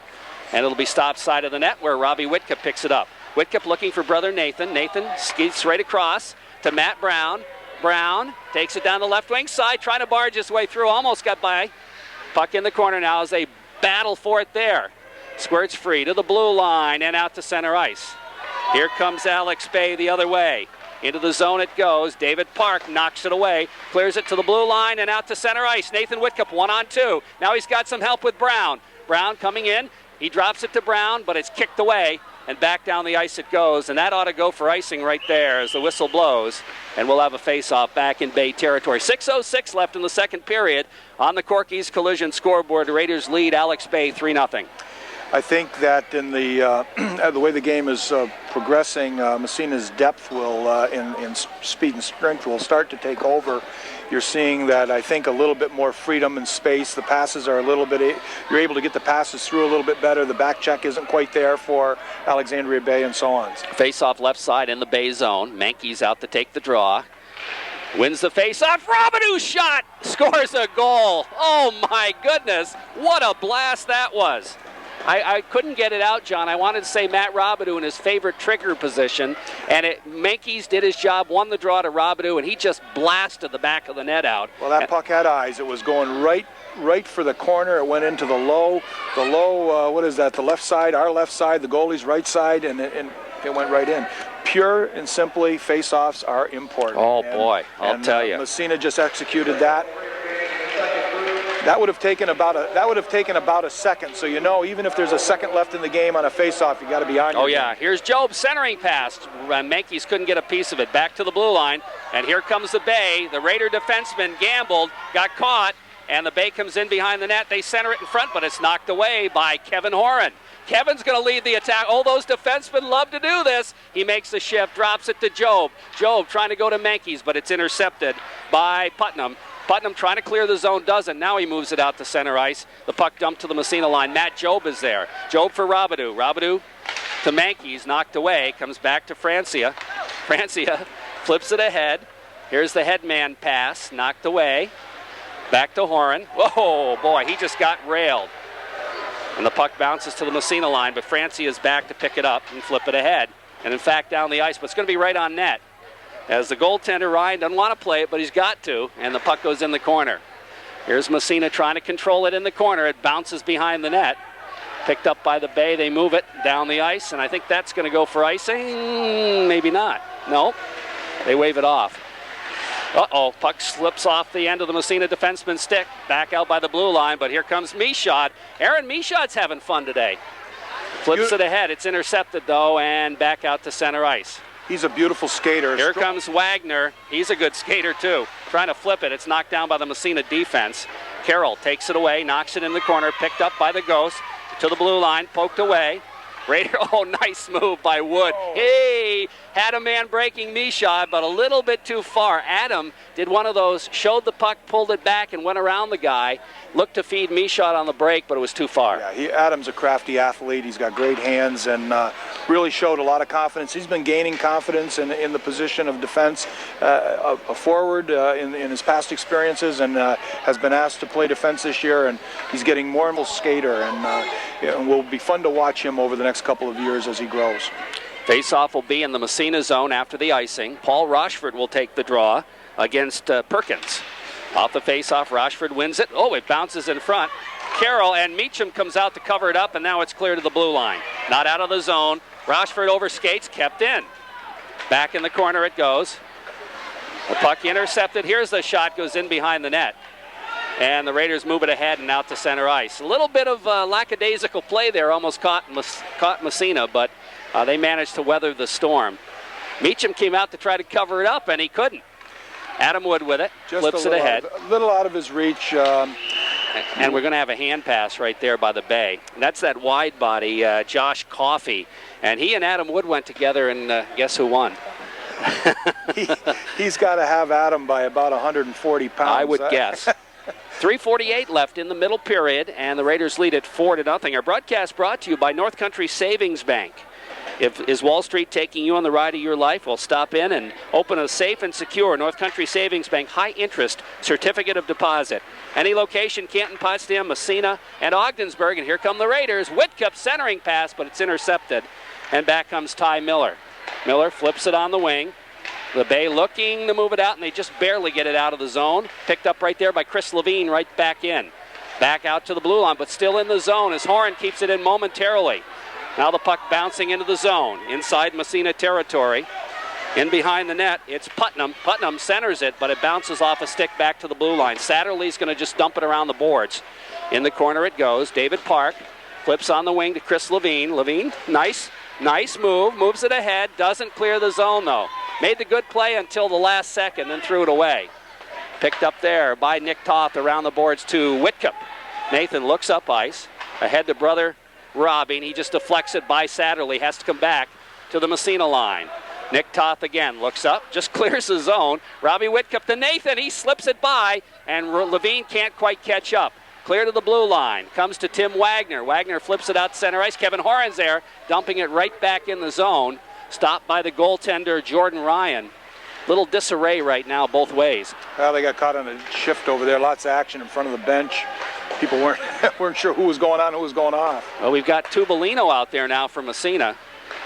And it'll be stopped side of the net where Robbie Whitcup picks it up. Whitcup looking for brother Nathan. Nathan skates right across to Matt Brown. Brown takes it down the left wing side, trying to barge his way through, almost got by. Puck in the corner now as they battle for it there. Squirts free to the blue line and out to center ice. Here comes Alex Bay the other way. Into the zone it goes. David Park knocks it away, clears it to the blue line and out to center ice. Nathan Whitcup 1-on-2. Now he's got some help with Brown. Brown coming in. He drops it to Brown, but it's kicked away. And back down the ice it goes, and that ought to go for icing right there as the whistle blows. And we'll have a face-off back in Bay territory. 6:06 left in the second period. On the Corky's Collision scoreboard, the Raiders lead Alex Bay 3-0. I think that in the way the game is progressing, Massena's depth will, in speed and strength, will start to take over. You're seeing that, I think, a little bit more freedom and space. The passes are a little bit, you're able to get the passes through a little bit better. The back check isn't quite there for Alexandria Bay and so on. Face-off left side in the Bay zone. Mankey's out to take the draw. Wins the face-off. Robidoux shot! Scores a goal. Oh, my goodness. What a blast that was. I couldn't get it out, John. I wanted to say Matt Robidoux in his favorite trigger position, and Menkes did his job, won the draw to Robidoux, and he just blasted the back of the net out. Well, that puck had eyes. It was going right for the corner. It went into the low, what is that, the left side, our left side, the goalie's right side, and it went right in. Pure and simply, face-offs are important. Oh, boy, I'll tell you. Massena just executed that. That would have taken about a second. So even if there's a second left in the game on a face-off, you got to be on. Oh yeah, here's Job centering pass. Menkes couldn't get a piece of it. Back to the blue line, and here comes the Bay. The Raider defenseman gambled, got caught, and the Bay comes in behind the net. They center it in front, but it's knocked away by Kevin Horan. Kevin's going to lead the attack. All those defensemen love to do this. He makes the shift, drops it to Job. Job trying to go to Menkes, but it's intercepted by Putnam. Putnam trying to clear the zone, doesn't. Now he moves it out to center ice. The puck dumped to the Massena line. Matt Job is there. Job for Robidoux. Robidoux to Menkes, knocked away. Comes back to Francia. Francia flips it ahead. Here's the headman pass, knocked away. Back to Horan. Whoa, boy, he just got railed. And the puck bounces to the Massena line, but Francia is back to pick it up and flip it ahead. And in fact, down the ice, but it's going to be right on net. as the goaltender, Ryan, doesn't want to play it, but he's got to, and the puck goes in the corner. Here's Massena trying to control it in the corner. It bounces behind the net. Picked up by the Bay. They move it down the ice, and I think that's going to go for icing. Maybe not. No, they wave it off. Uh-oh, puck slips off the end of the Massena defenseman's stick. Back out by the blue line, but here comes Michaud. Aaron Michaud's having fun today. Flips it ahead. It's intercepted, though, and back out to center ice. He's a beautiful skater. Here comes Wagner. He's a good skater, too. Trying to flip it. It's knocked down by the Massena defense. Carroll takes it away, knocks it in the corner, picked up by the Ghost. To the blue line, poked away. Raider, oh, nice move by Wood. Oh. Hey, had a man breaking Michaud, but a little bit too far. Adam did one of those, showed the puck, pulled it back, and went around the guy. Looked to feed Michaud on the break, but it was too far. Yeah, Adam's a crafty athlete. He's got great hands and really showed a lot of confidence. He's been gaining confidence in the position of defense, a forward in his past experiences, and has been asked to play defense this year, and he's getting more and more skater, and it will be fun to watch him over the next couple of years as he grows. Face-off will be in the Massena zone after the icing. Paul Rochford will take the draw against Perkins. Off the face-off, Rochford wins it. Oh, it bounces in front. Carroll and Meacham comes out to cover it up, and now it's clear to the blue line. Not out of the zone. Rochford overskates, kept in. Back in the corner it goes. The puck intercepted. Here's the shot, goes in behind the net. And the Raiders move it ahead and out to center ice. A little bit of lackadaisical play there, almost caught Massena, but they managed to weather the storm. Meacham came out to try to cover it up, and he couldn't. Adam Wood with it, flips it ahead. A little out of his reach. And we're going to have a hand pass right there by the Bay. And that's that wide body, Josh Coffey. And he and Adam Wood went together, and guess who won? He's got to have Adam by about 140 pounds. I would guess. 3:48 left in the middle period, and the Raiders lead it 4-0. Our broadcast brought to you by North Country Savings Bank. Is Wall Street taking you on the ride of your life? Well, stop in and open a safe and secure North Country Savings Bank high-interest certificate of deposit. Any location, Canton, Potsdam, Massena, and Ogdensburg. And here come the Raiders. Whitcup centering pass, but it's intercepted. And back comes Ty Miller. Miller flips it on the wing. The Bay looking to move it out, and they just barely get it out of the zone. Picked up right there by Chris Levine, right back in. Back out to the blue line, but still in the zone as Horan keeps it in momentarily. Now the puck bouncing into the zone, inside Massena territory. In behind the net, it's Putnam. Putnam centers it, but it bounces off a stick back to the blue line. Satterley's going to just dump it around the boards. In the corner it goes. David Park flips on the wing to Chris Levine. Levine, nice move, moves it ahead, doesn't clear the zone though. Made the good play until the last second, then threw it away. Picked up there by Nick Toth around the boards to Whitcup. Nathan looks up ice, ahead to brother Robbing. He just deflects it by Satterley, has to come back to the Massena line. Nick Toth again looks up, just clears the zone. Robbie Whitcup to Nathan, he slips it by, and Levine can't quite catch up. Clear to the blue line, comes to Tim Wagner. Wagner flips it out to center ice. Kevin Horan's there, dumping it right back in the zone. Stopped by the goaltender, Jordan Ryan. Little disarray right now both ways. Well, they got caught on a shift over there. Lots of action in front of the bench. People weren't sure who was going on, who was going off. Well, we've got Tubolino out there now for Massena.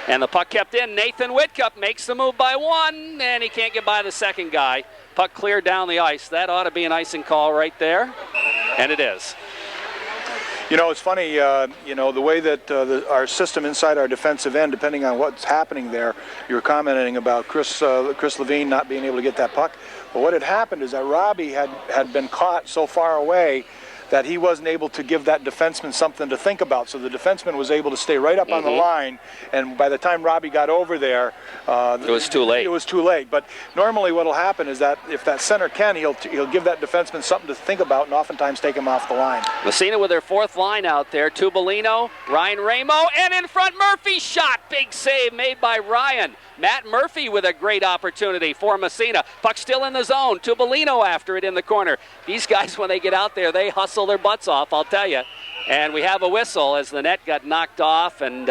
And the puck kept in. Nathan Whitcup makes the move by one, and he can't get by the second guy. Puck cleared down the ice. That ought to be an icing call right there. And it is. You know, it's funny, the way that our system inside our defensive end, depending on what's happening there, you were commenting about Chris Levine not being able to get that puck. But what had happened is that Robbie had been caught so far away that he wasn't able to give that defenseman something to think about. So the defenseman was able to stay right up on the line, and by the time Robbie got over there, it was too late. It was too late. But normally what will happen is that if that center can, he'll give that defenseman something to think about and oftentimes take him off the line. Massena with their fourth line out there. Tubolino, Ryan Ramo, and in front Murphy shot. Big save made by Ryan. Matt Murphy with a great opportunity for Massena. Puck still in the zone. Tubolino after it in the corner. These guys, when they get out there, they hustle their butts off, I'll tell you. And we have a whistle as the net got knocked off and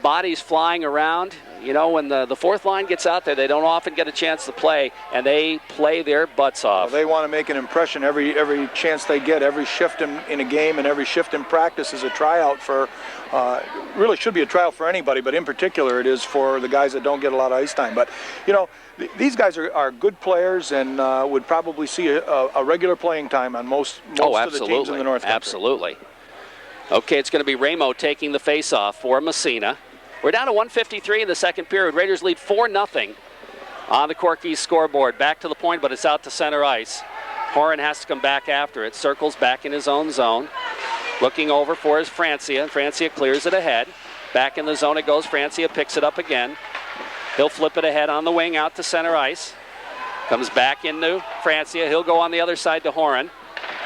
bodies flying around. you know, when the fourth line gets out there, they don't often get a chance to play, and they play their butts off. Well, they want to make an impression every chance they get. Every shift in a game and every shift in practice is a tryout for, really should be a tryout for anybody, but in particular it is for the guys that don't get a lot of ice time. But, you know, these guys are good players and would probably see a regular playing time on most of the teams in the North Country. Absolutely. Okay, it's going to be Ramo taking the face-off for Massena. We're down to 1:53 in the second period. Raiders lead 4-0 on the Corky's scoreboard. Back to the point, but it's out to center ice. Horan has to come back after it. Circles back in his own zone. Looking over for his Francia, and Francia clears it ahead. Back in the zone it goes. Francia picks it up again. He'll flip it ahead on the wing out to center ice. Comes back into Francia. He'll go on the other side to Horan.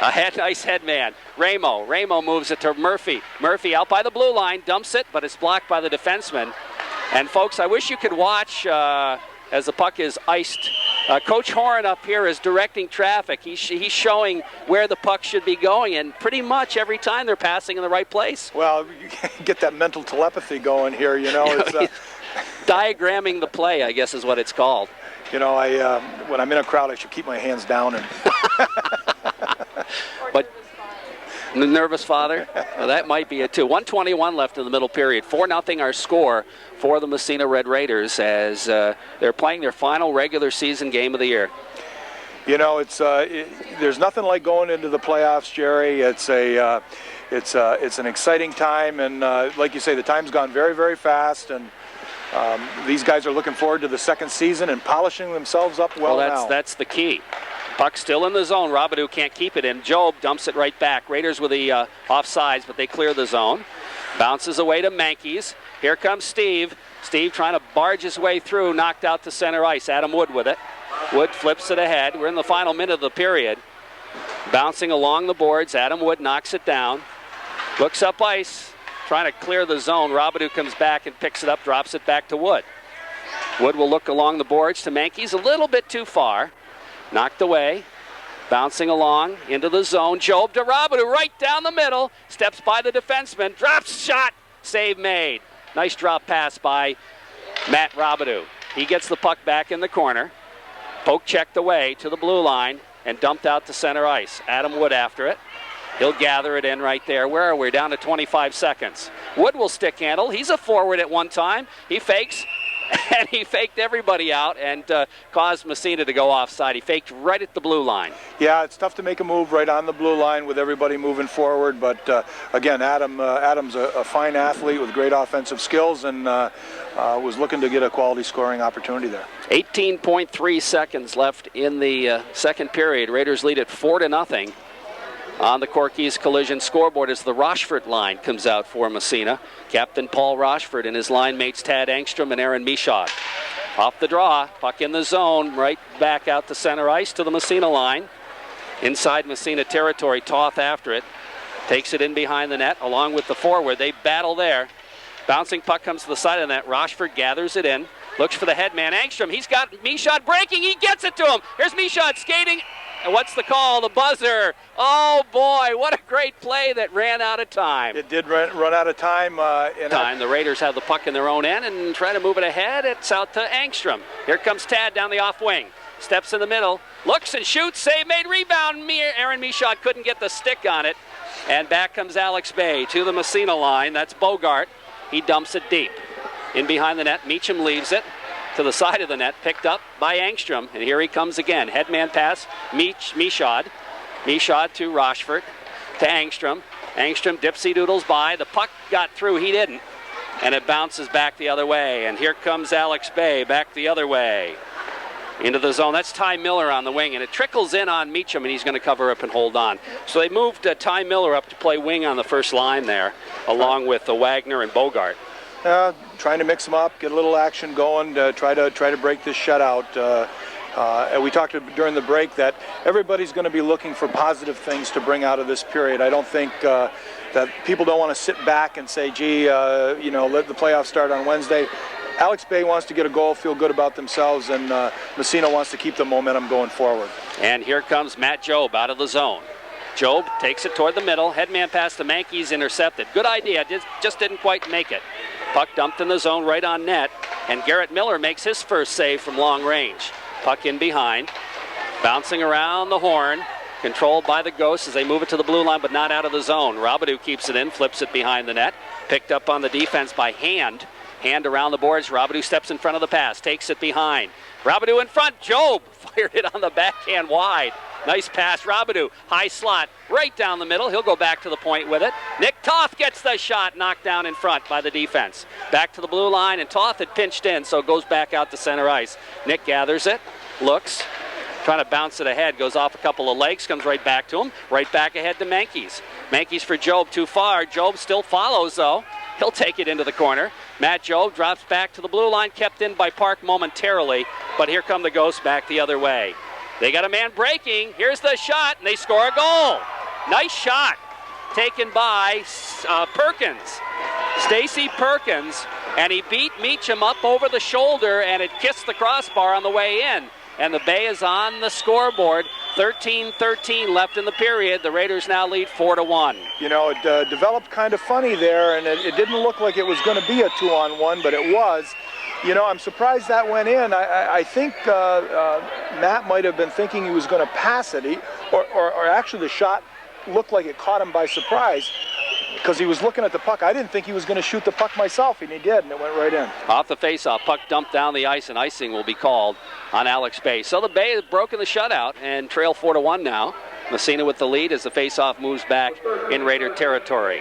Nice head man. Ramo moves it to Murphy. Murphy out by the blue line, dumps it, but it's blocked by the defenseman. And folks, I wish you could watch as the puck is iced. Coach Horan up here is directing traffic. He's showing where the puck should be going, and pretty much every time they're passing in the right place. Well, you get that mental telepathy going here, you know. It's, diagramming the play, I guess is what it's called. You know, when I'm in a crowd, I should keep my hands down. And but the nervous father? Well, that might be it too. 1:21 left in the middle period. 4-0 our score for the Massena Red Raiders as they're playing their final regular season game of the year. You know, there's nothing like going into the playoffs, Jerry. It's an exciting time, and like you say, the time's gone very, very fast, and these guys are looking forward to the second season and polishing themselves up well now. That's the key. Puck still in the zone. Robidoux can't keep it in. Job dumps it right back. Raiders with the offsides, but they clear the zone. Bounces away to Mankeys. Here comes Steve. Steve trying to barge his way through, knocked out to center ice. Adam Wood with it. Wood flips it ahead. We're in the final minute of the period. Bouncing along the boards. Adam Wood knocks it down. Looks up ice, trying to clear the zone. Robidoux comes back and picks it up, drops it back to Wood. Wood will look along the boards to Mankeys, a little bit too far. Knocked away. Bouncing along into the zone. Job to Robidoux right down the middle. Steps by the defenseman. Drops shot. Save made. Nice drop pass by Matt Robidoux. He gets the puck back in the corner. Poke checked away to the blue line and dumped out to center ice. Adam Wood after it. He'll gather it in right there. Where are we? Down to 25 seconds. Wood will stick handle. He's a forward at one time. He fakes. And he faked everybody out and caused Massena to go offside. He faked right at the blue line. Yeah, it's tough to make a move right on the blue line with everybody moving forward. But, again, Adam's a fine athlete with great offensive skills and was looking to get a quality scoring opportunity there. 18.3 seconds left in the second period. Raiders lead at 4-0. On the Corky's Collision scoreboard as the Rochefort line comes out for Massena. Captain Paul Rochefort and his line mates Tad Engstrom and Aaron Michaud. Off the draw, puck in the zone, right back out to center ice to the Massena line. Inside Massena territory, Toth after it. Takes it in behind the net along with the forward. They battle there. Bouncing puck comes to the side of the net. Rochefort gathers it in. Looks for the headman, Engstrom. He's got Michaud breaking. He gets it to him. Here's Michaud skating. And what's the call? The buzzer. Oh, boy, what a great play that ran out of time. It did run out of time. The Raiders have the puck in their own end and try to move it ahead. It's out to Engstrom. Here comes Tad down the off wing. Steps in the middle. Looks and shoots. Save made. Rebound. Aaron Michaud couldn't get the stick on it. And back comes Alex Bay to the Massena line. That's Bogart. He dumps it deep. In behind the net, Meacham leaves it to the side of the net, picked up by Engstrom, and here he comes again. Headman pass, Michaud to Rochefort, to Engstrom. Engstrom dipsy-doodles by. The puck got through, he didn't, and it bounces back the other way. And here comes Alex Bay back the other way into the zone. That's Ty Miller on the wing, and it trickles in on Meacham, and he's going to cover up and hold on. So they moved Ty Miller up to play wing on the first line there, along with Wagner and Bogart. Trying to mix them up, get a little action going, try to break this shutout. And we talked during the break that everybody's going to be looking for positive things to bring out of this period. I don't think that people don't want to sit back and say, gee, let the playoffs start on Wednesday. Alex Bay wants to get a goal, feel good about themselves, and Massena wants to keep the momentum going forward. And here comes Matt Job out of the zone. Job takes it toward the middle. Headman pass to Mankeys, intercepted. Good idea, just didn't quite make it. Puck dumped in the zone right on net. and Garrett Miller makes his first save from long range. Puck in behind, bouncing around the horn, controlled by the Ghosts as they move it to the blue line, but not out of the zone. Robidoux keeps it in, flips it behind the net, picked up on the defense by Hand. Hand around the boards. Robidoux steps in front of the pass, takes it behind. Robidoux in front. Job fired it on the backhand wide. Nice pass, Robidoux. High slot, right down the middle. He'll go back to the point with it. Nick Toth gets the shot, knocked down in front by the defense. Back to the blue line, and Toth had pinched in, so it goes back out to center ice. Nick gathers it, looks, trying to bounce it ahead, goes off a couple of legs, comes right back to him, right back ahead to Menkes. Menkes for Job, too far. Job still follows, though. He'll take it into the corner. Matt Job drops back to the blue line, kept in by Park momentarily, but here come the Ghosts back the other way. They got a man breaking. Here's the shot, and they score a goal. Nice shot taken by Perkins, Stacy Perkins, and he beat Meacham up over the shoulder, and it kissed the crossbar on the way in. And the Bay is on the scoreboard. 13-13 left in the period. The Raiders now lead 4-1. You know, it developed kind of funny there, and it didn't look like it was going to be a 2-on-1, but it was. You know, I'm surprised that went in. I think Matt might have been thinking he was going to pass it, or actually the shot looked like it caught him by surprise because he was looking at the puck. I didn't think he was going to shoot the puck myself, and he did, and it went right in. Off the faceoff, puck dumped down the ice, and icing will be called on Alex Bay. So the Bay has broken the shutout and trail 4-1 now. Massena with the lead as the faceoff moves back in Raider territory.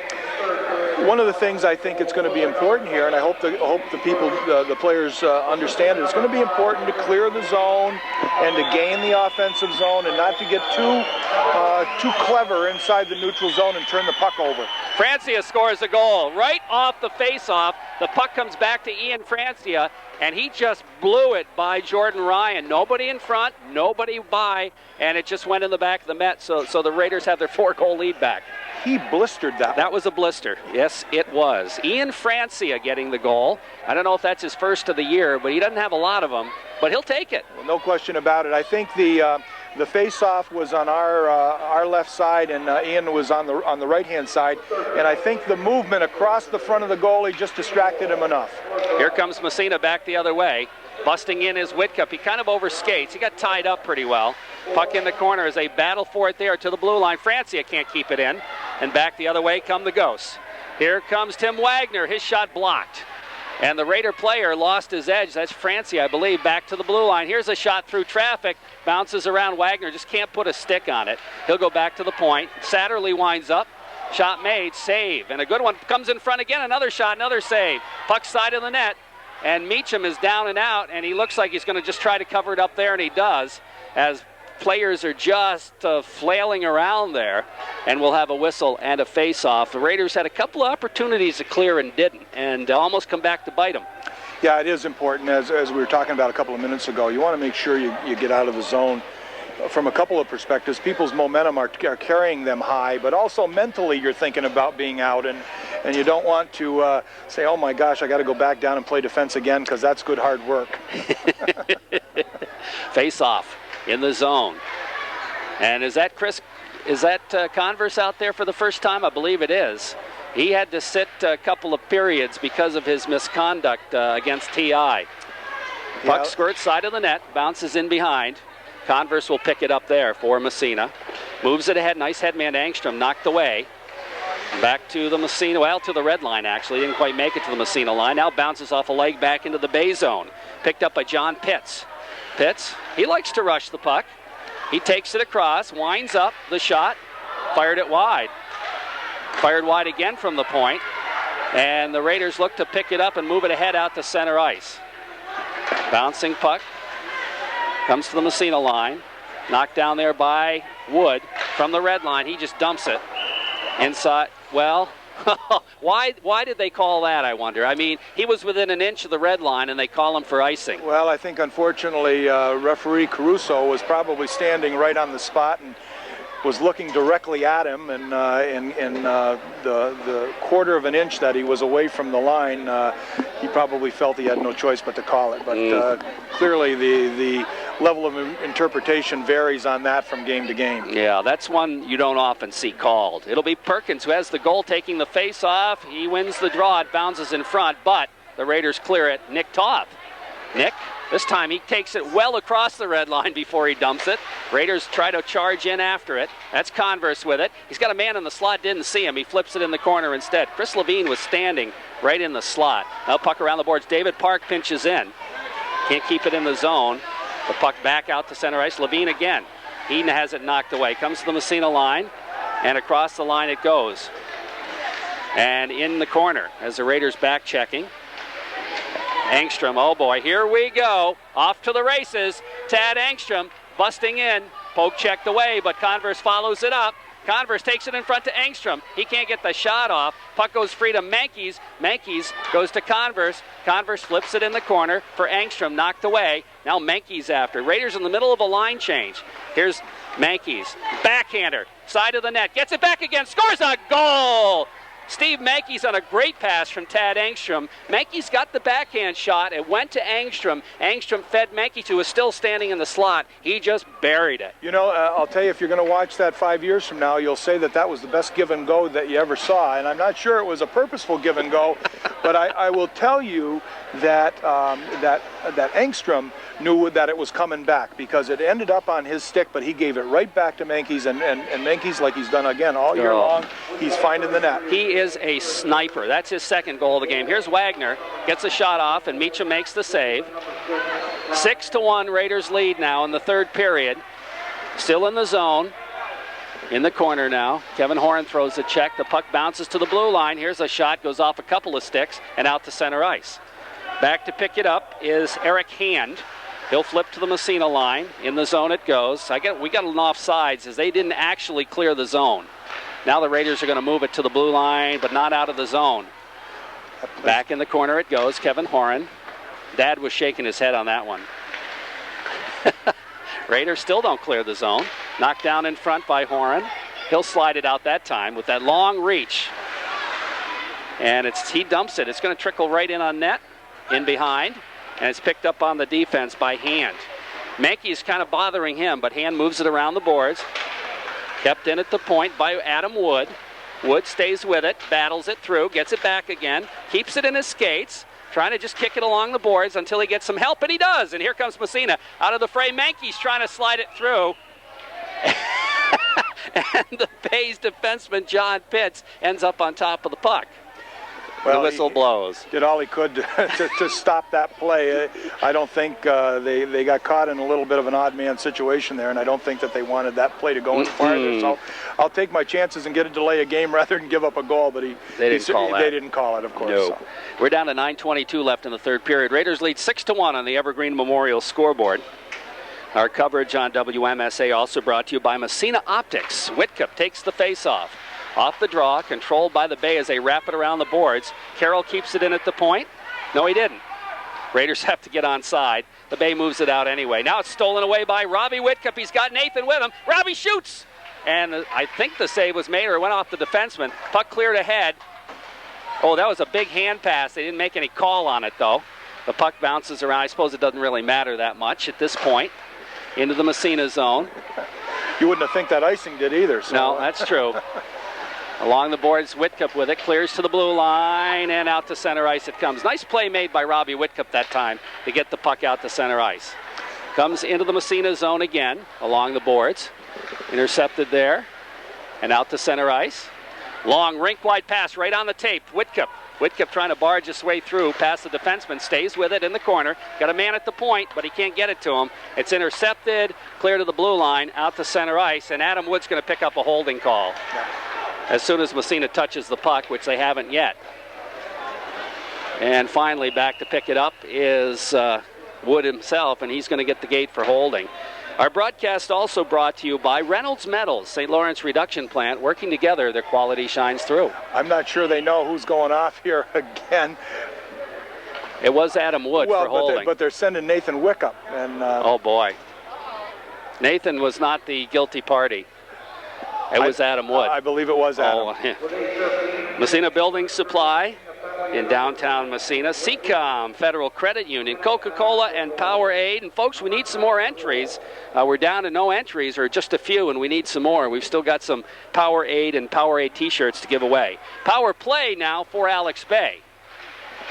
One of the things I think it's going to be important here, and I hope the people, the players understand it, it's going to be important to clear the zone and to gain the offensive zone and not to get too clever inside the neutral zone and turn the puck over. Francia scores a goal right off the faceoff. The puck comes back to Ian Francia, and he just blew it by Jordan Ryan. Nobody in front, nobody by, and it just went in the back of the net. So the Raiders have their 4-goal lead back. He blistered that. That was a blister. Yes, it was. Ian Francia getting the goal. I don't know if that's his first of the year, but he doesn't have a lot of them. But he'll take it. Well, no question about it. I think the face-off was on our left side, and Ian was on the right-hand side. And I think the movement across the front of the goalie just distracted him enough. Here comes Massena back the other way. Busting in is Whitcup. He kind of overskates. He got tied up pretty well. Puck in the corner as they battle for it there to the blue line. Francia can't keep it in. And back the other way come the Ghosts. Here comes Tim Wagner. His shot blocked. And the Raider player lost his edge. That's Francia, I believe, back to the blue line. Here's a shot through traffic. Bounces around Wagner. Just can't put a stick on it. He'll go back to the point. Satterley winds up. Shot made. Save. And a good one comes in front again. Another shot. Another save. Puck side of the net. And Meacham is down and out. And he looks like he's going to just try to cover it up there. And he does. As players are just flailing around there, and we'll have a whistle and a face-off. The Raiders had a couple of opportunities to clear and didn't, and almost come back to bite them. Yeah, it is important, as we were talking about a couple of minutes ago. You want to make sure you get out of the zone from a couple of perspectives. People's momentum are carrying them high, but also mentally you're thinking about being out, and you don't want to say, oh my gosh, I got to go back down and play defense again, because that's good hard work. Face-off in the zone. And is that Converse out there for the first time? I believe it is. He had to sit a couple of periods because of his misconduct against T.I. Puck squirts side of the net, bounces in behind. Converse will pick it up there for Massena. Moves it ahead, nice headman Angstrom, knocked away. Back to the Massena, well, to the red line actually. Didn't quite make it to the Massena line. Now bounces off a leg back into the Bay zone. Picked up by John Pitts. Pitts, he likes to rush the puck. He takes it across, winds up the shot, fired it wide. Fired wide again from the point. And the Raiders look to pick it up and move it ahead out to center ice. Bouncing puck. Comes to the Massena line. Knocked down there by Wood from the red line. He just dumps it. Inside, well, why did they call that, I wonder? I mean, he was within an inch of the red line, and they call him for icing. Well, I think, unfortunately, referee Caruso was probably standing right on the spot and was looking directly at him, and in the quarter of an inch that he was away from the line, he probably felt he had no choice but to call it. But clearly the level of interpretation varies on that from game to game. Yeah, that's one you don't often see called. It'll be Perkins who has the goal, taking the face off. He wins the draw. It bounces in front, but The Raiders clear it. Nick Toth. Nick, this time he takes it well across the red line before he dumps it. Raiders try to charge in after it. That's Converse with it. He's got a man in the slot, didn't see him. He flips it in the corner instead. Chris Levine was standing right in the slot. Now puck around the boards. David Park pinches in. Can't keep it in the zone. The puck back out to center ice. Levine again. He has it knocked away. Comes to the Massena line, and across the line it goes. And in the corner as the Raiders back checking. Engstrom, oh boy, here we go. Off to the races. Tad Engstrom busting in. Poke checked away, but Converse follows it up. Converse takes it in front to Engstrom. He can't get the shot off. Puck goes free to Menkes. Menkes goes to Converse. Converse flips it in the corner for Engstrom, knocked away. Now Menkes after. Raiders in the middle of a line change. Here's Menkes. Backhander. Side of the net. Gets it back again. Scores a goal! Steve Menkes on a great pass from Tad Engstrom. Menkes got the backhand shot. It went to Engstrom. Engstrom fed Menkes, who was still standing in the slot. He just buried it. You know, I'll tell you, if you're going to watch that 5 years from now, you'll say that that was the best give and go that you ever saw. And I'm not sure it was a purposeful give and go, but I will tell you that that Engstrom knew that it was coming back, because it ended up on his stick, but he gave it right back to Menkes, and Menkes, like he's done again all year long, he's finding the net. He is a sniper. That's his second goal of the game. Here's Wagner, gets a shot off, and Meacham makes the save. 6-1 Raiders lead now in the third period. Still in the zone. In the corner now. Kevin Horan throws a check. The puck bounces to the blue line. Here's a shot, goes off a couple of sticks, and out to center ice. Back to pick it up is Eric Hand. He'll flip to the Massena line. In the zone it goes. We got an offsides as they didn't actually clear the zone. Now the Raiders are going to move it to the blue line, but not out of the zone. Back in the corner it goes. Kevin Horan. Dad was shaking his head on that one. Raiders still don't clear the zone. Knocked down in front by Horan. He'll slide it out that time with that long reach. And he dumps it. It's going to trickle right in on net, in behind. And it's picked up on the defense by Hand. Menkes kind of bothering him, but Hand moves it around the boards. Kept in at the point by Adam Wood. Wood stays with it, battles it through, gets it back again, keeps it in his skates, trying to just kick it along the boards until he gets some help, and he does. And here comes Massena out of the fray. Menkes trying to slide it through. And the Bay's defenseman, John Pitts, ends up on top of the puck. Well, the whistle blows. Did all he could to stop that play. I don't think they got caught in a little bit of an odd man situation there, and I don't think that they wanted that play to go any farther. So I'll take my chances and get a delay a game rather than give up a goal. But they didn't call it, of course. No. So. We're down to 9:22 left in the third period. Raiders lead 6-1 on the Evergreen Memorial scoreboard. Our coverage on WMSA also brought to you by Massena Optics. Whitcup takes the face-off. Off the draw, controlled by the Bay as they wrap it around the boards. Carroll keeps it in at the point. No, he didn't. Raiders have to get onside. The Bay moves it out anyway. Now it's stolen away by Robbie Whitcup. He's got Nathan with him. Robbie shoots! And I think the save was made, or it went off the defenseman. Puck cleared ahead. Oh, that was a big hand pass. They didn't make any call on it, though. The puck bounces around. I suppose it doesn't really matter that much at this point. Into the Massena zone. You wouldn't have think that icing did either. So. No, that's true. Along the boards, Whitcup with it, clears to the blue line, and out to center ice it comes. Nice play made by Robbie Whitcup that time to get the puck out to center ice. Comes into the Massena zone again, along the boards. Intercepted there, and out to center ice. Long rink-wide pass right on the tape. Whitcup trying to barge his way through, past the defenseman, stays with it in the corner. Got a man at the point, but he can't get it to him. It's intercepted, clear to the blue line, out to center ice, and Adam Wood's going to pick up a holding call. Yeah. As soon as Massena touches the puck, which they haven't yet. And finally, back to pick it up is Wood himself, and he's going to get the gate for holding. Our broadcast also brought to you by Reynolds Metals, St. Lawrence Reduction Plant. Working together, their quality shines through. I'm not sure they know who's going off here again. It was Adam Wood for holding. But they're sending Nathan Whitcup. And, oh, boy. Nathan was not the guilty party. It was Adam Wood. I believe it was Adam. Oh, yeah. Massena Building Supply in downtown Massena. Seacom, Federal Credit Union, Coca-Cola, and Powerade. And folks, we need some more entries. We're down to no entries, or just a few, and we need some more. We've still got some Powerade and Powerade t-shirts to give away. Power play now for Alex Bay.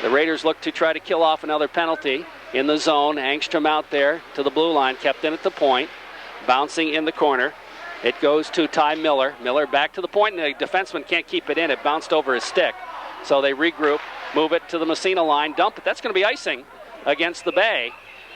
The Raiders look to try to kill off another penalty in the zone. Angstrom out there to the blue line, kept in at the point, bouncing in the corner. It goes to Ty Miller. Miller back to the point, and the defenseman can't keep it in. It bounced over his stick. So they regroup, move it to the Massena line, dump it. That's going to be icing against the Bay,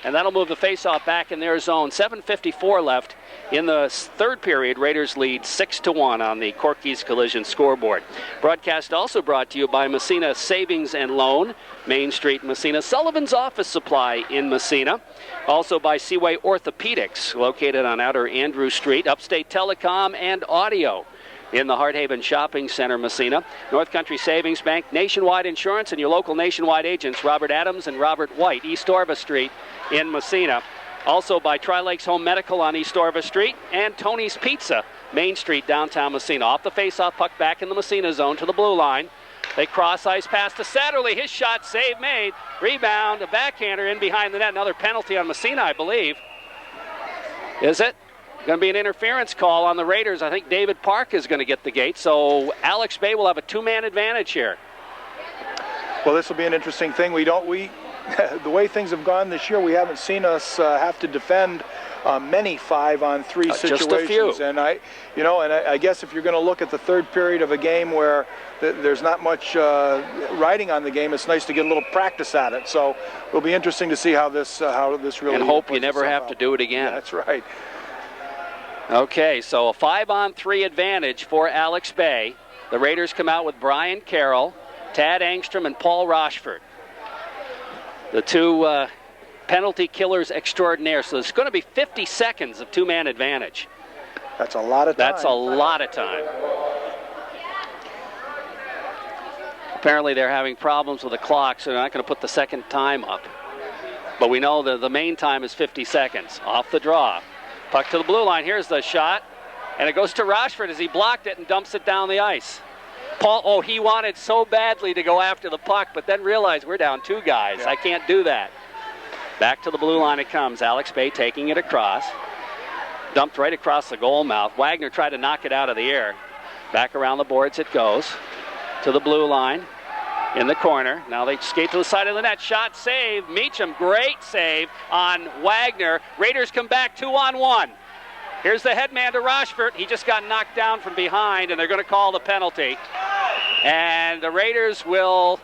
and that'll move the faceoff back in their zone. 7:54 left in the third period. Raiders lead 6-1 on the Corky's Collision scoreboard. Broadcast also brought to you by Massena Savings and Loan, Main Street, Massena. Sullivan's Office Supply in Massena. Also by Seaway Orthopedics, located on Outer Andrew Street. Upstate Telecom and Audio in the Hardhaven Shopping Center, Massena. North Country Savings Bank, Nationwide Insurance, and your local Nationwide agents, Robert Adams and Robert White, East Orva Street in Massena. Also by Tri-Lakes Home Medical on East Orva Street, and Tony's Pizza, Main Street, downtown Massena. Off the face-off, puck back in the Massena zone to the blue line. They cross ice pass to Satterley. His shot, save made. Rebound, a backhander in behind the net. Another penalty on Massena, I believe. Is it? Going to be an interference call on the Raiders. I think David Park is going to get the gate. So Alex Bay will have a two-man advantage here. Well, this will be an interesting thing. The way things have gone this year, we haven't seen us have to defend many 5-on-3 situations. Just a few. And I guess if you're going to look at the third period of a game where there's not much riding on the game, it's nice to get a little practice at it. So it'll be interesting to see how this really. And hope you never have to do it again. Yeah, that's right. Okay, so a 5-on-3 advantage for Alex Bay. The Raiders come out with Brian Carroll, Tad Angstrom, and Paul Rochford. The two penalty killers extraordinaire. So there's going to be 50 seconds of two-man advantage. That's a lot of time. That's a lot of time. Apparently they're having problems with the clock, so they're not going to put the second time up. But we know the main time is 50 seconds. Off the draw. Puck to the blue line. Here's the shot. And it goes to Rochford as he blocked it and dumps it down the ice. Paul, he wanted so badly to go after the puck, but then realized we're down two guys. Yeah. I can't do that. Back to the blue line it comes. Alex Bay taking it across. Dumped right across the goal mouth. Wagner tried to knock it out of the air. Back around the boards it goes. To the blue line. In the corner. Now they skate to the side of the net. Shot, save. Meacham, great save on Wagner. Raiders come back 2-on-1. Here's the headman to Rochford. He just got knocked down from behind, and they're going to call the penalty. And the Raiders will,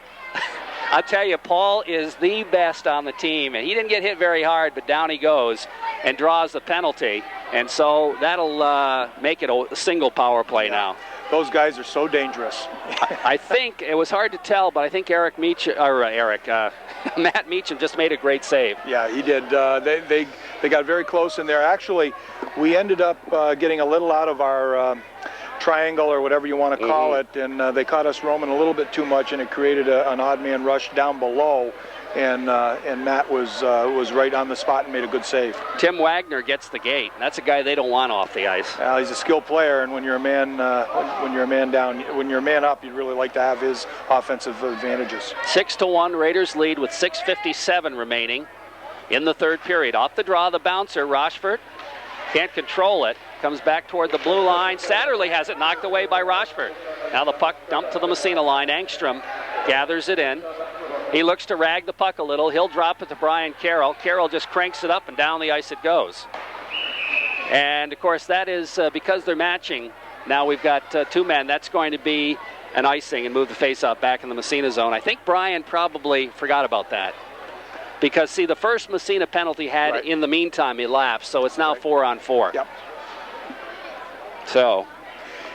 I'll tell you, Paul is the best on the team. And he didn't get hit very hard, but down he goes and draws the penalty. And so that'll make it a single power play now. Those guys are so dangerous. I think it was hard to tell, but I think Matt Meacham just made a great save. Yeah, he did. They got very close in there. Actually, we ended up getting a little out of our triangle or whatever you want to call it, and they caught us roaming a little bit too much, and it created an odd man rush down below. And Matt was right on the spot and made a good save. Tim Wagner gets the gate. That's a guy they don't want off the ice. He's a skilled player, and when you're a man when you're a man up, you'd really like to have his offensive advantages. 6-1, Raiders lead with 6:57 remaining in the third period. Off the draw, the bouncer, Rochford can't control it. Comes back toward the blue line. Satterley has it knocked away by Rochford. Now the puck dumped to the Massena line. Angstrom gathers it in. He looks to rag the puck a little. He'll drop it to Brian Carroll. Carroll just cranks it up and down the ice it goes. And, of course, that is because they're matching. Now we've got two men. That's going to be an icing and move the faceoff back in the Massena zone. I think Brian probably forgot about that. Because, see, the first Massena penalty had, in the meantime, elapsed. So it's now 4-on-4. Yep. So...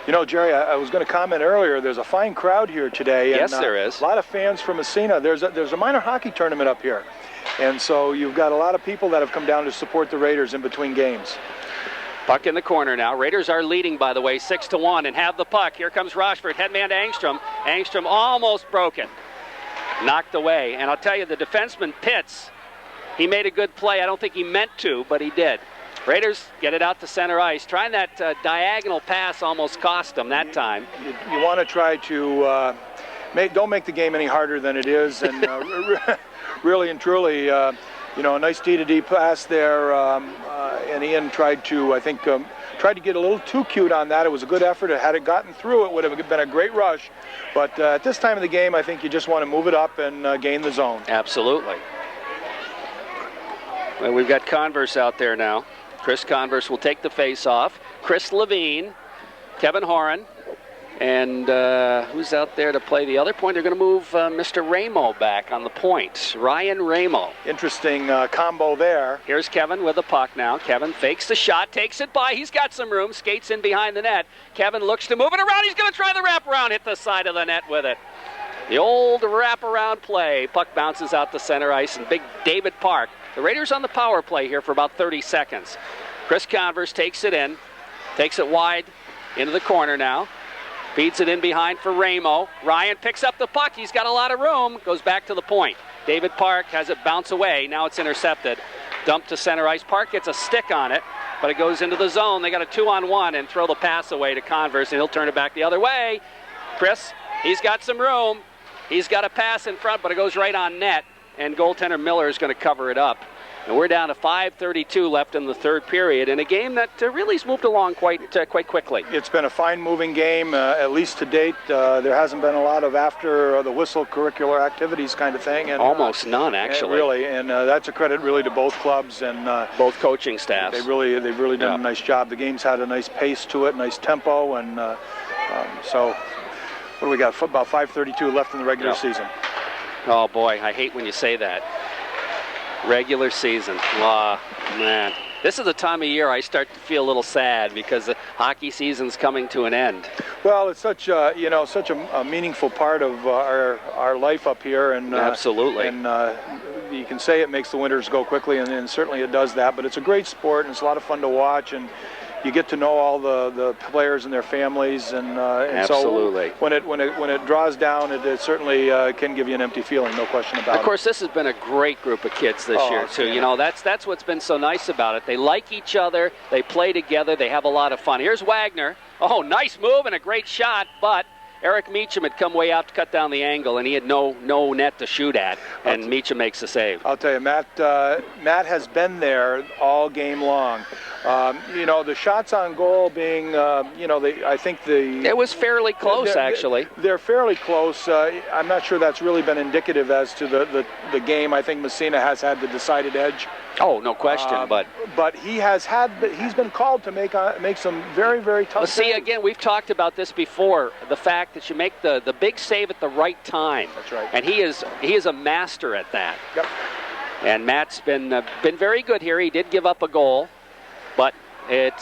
You know, Jerry, I was going to comment earlier, there's a fine crowd here today. Yes, there is. A lot of fans from Massena. There's a minor hockey tournament up here. And so you've got a lot of people that have come down to support the Raiders in between games. Puck in the corner now. Raiders are leading, by the way, 6-1 and have the puck. Here comes Rochford, headman to Angstrom. Angstrom almost broken. Knocked away. And I'll tell you, the defenseman Pitts, he made a good play. I don't think he meant to, but he did. Raiders get it out to center ice. Trying that diagonal pass almost cost them that time. You want to try to don't make the game any harder than it is. And really and truly, a nice D-to-D pass there. And Ian tried to, I think, tried to get a little too cute on that. It was a good effort. Had it gotten through, it would have been a great rush. But at this time of the game, I think you just want to move it up and gain the zone. Absolutely. Well, we've got Converse out there now. Chris Converse will take the face-off. Chris Levine, Kevin Horan, and who's out there to play the other point? They're going to move Mr. Ramo back on the point. Ryan Ramo. Interesting combo there. Here's Kevin with the puck now. Kevin fakes the shot, takes it by. He's got some room, skates in behind the net. Kevin looks to move it around. He's going to try the wraparound, hit the side of the net with it. The old wraparound play. Puck bounces out to center ice, and big David Park. The Raiders on the power play here for about 30 seconds. Chris Converse takes it in, takes it wide into the corner now. Feeds it in behind for Ramo. Ryan picks up the puck. He's got a lot of room. Goes back to the point. David Park has it bounce away. Now it's intercepted. Dumped to center ice. Park gets a stick on it, but it goes into the zone. They got a 2-on-1 and throw the pass away to Converse, and he'll turn it back the other way. Chris, he's got some room. He's got a pass in front, but it goes right on net, and goaltender Miller is going to cover it up. And we're down to 5:32 left in the third period in a game that really has moved along quite quickly. It's been a fine-moving game, at least to date. There hasn't been a lot of after the whistle curricular activities kind of thing. And, almost none, actually. Really, and that's a credit really to both clubs and both coaching staffs. They've really done a nice job. The game's had a nice pace to it, nice tempo, and so what do we got? About 5:32 left in the regular season. Oh boy, I hate when you say that. Regular season. Man. This is the time of year I start to feel a little sad because the hockey season's coming to an end. Well, it's such a meaningful part of our life up here, and absolutely. And you can say it makes the winters go quickly, and certainly it does that. But it's a great sport, and it's a lot of fun to watch, and you get to know all the players and their families, and absolutely. So when it draws down, it certainly can give you an empty feeling, no question about it. Of course, this has been a great group of kids this year too. Yeah. You know, that's what's been so nice about it. They like each other, they play together, they have a lot of fun. Here's Wagner. Oh, nice move and a great shot, but Eric Meacham had come way out to cut down the angle, and he had no net to shoot at, and Meacham makes the save. I'll tell you, Matt has been there all game long. The shots on goal being, I think it was fairly close, actually. They're fairly close. I'm not sure that's really been indicative as to the game. I think Massena has had the decided edge. Oh, no question, but he's been called to make some very, very tough saves. See, again, we've talked about this before, the fact that you make the big save at the right time. That's right. And he is a master at that. Yep. And Matt's been very good here. He did give up a goal, but it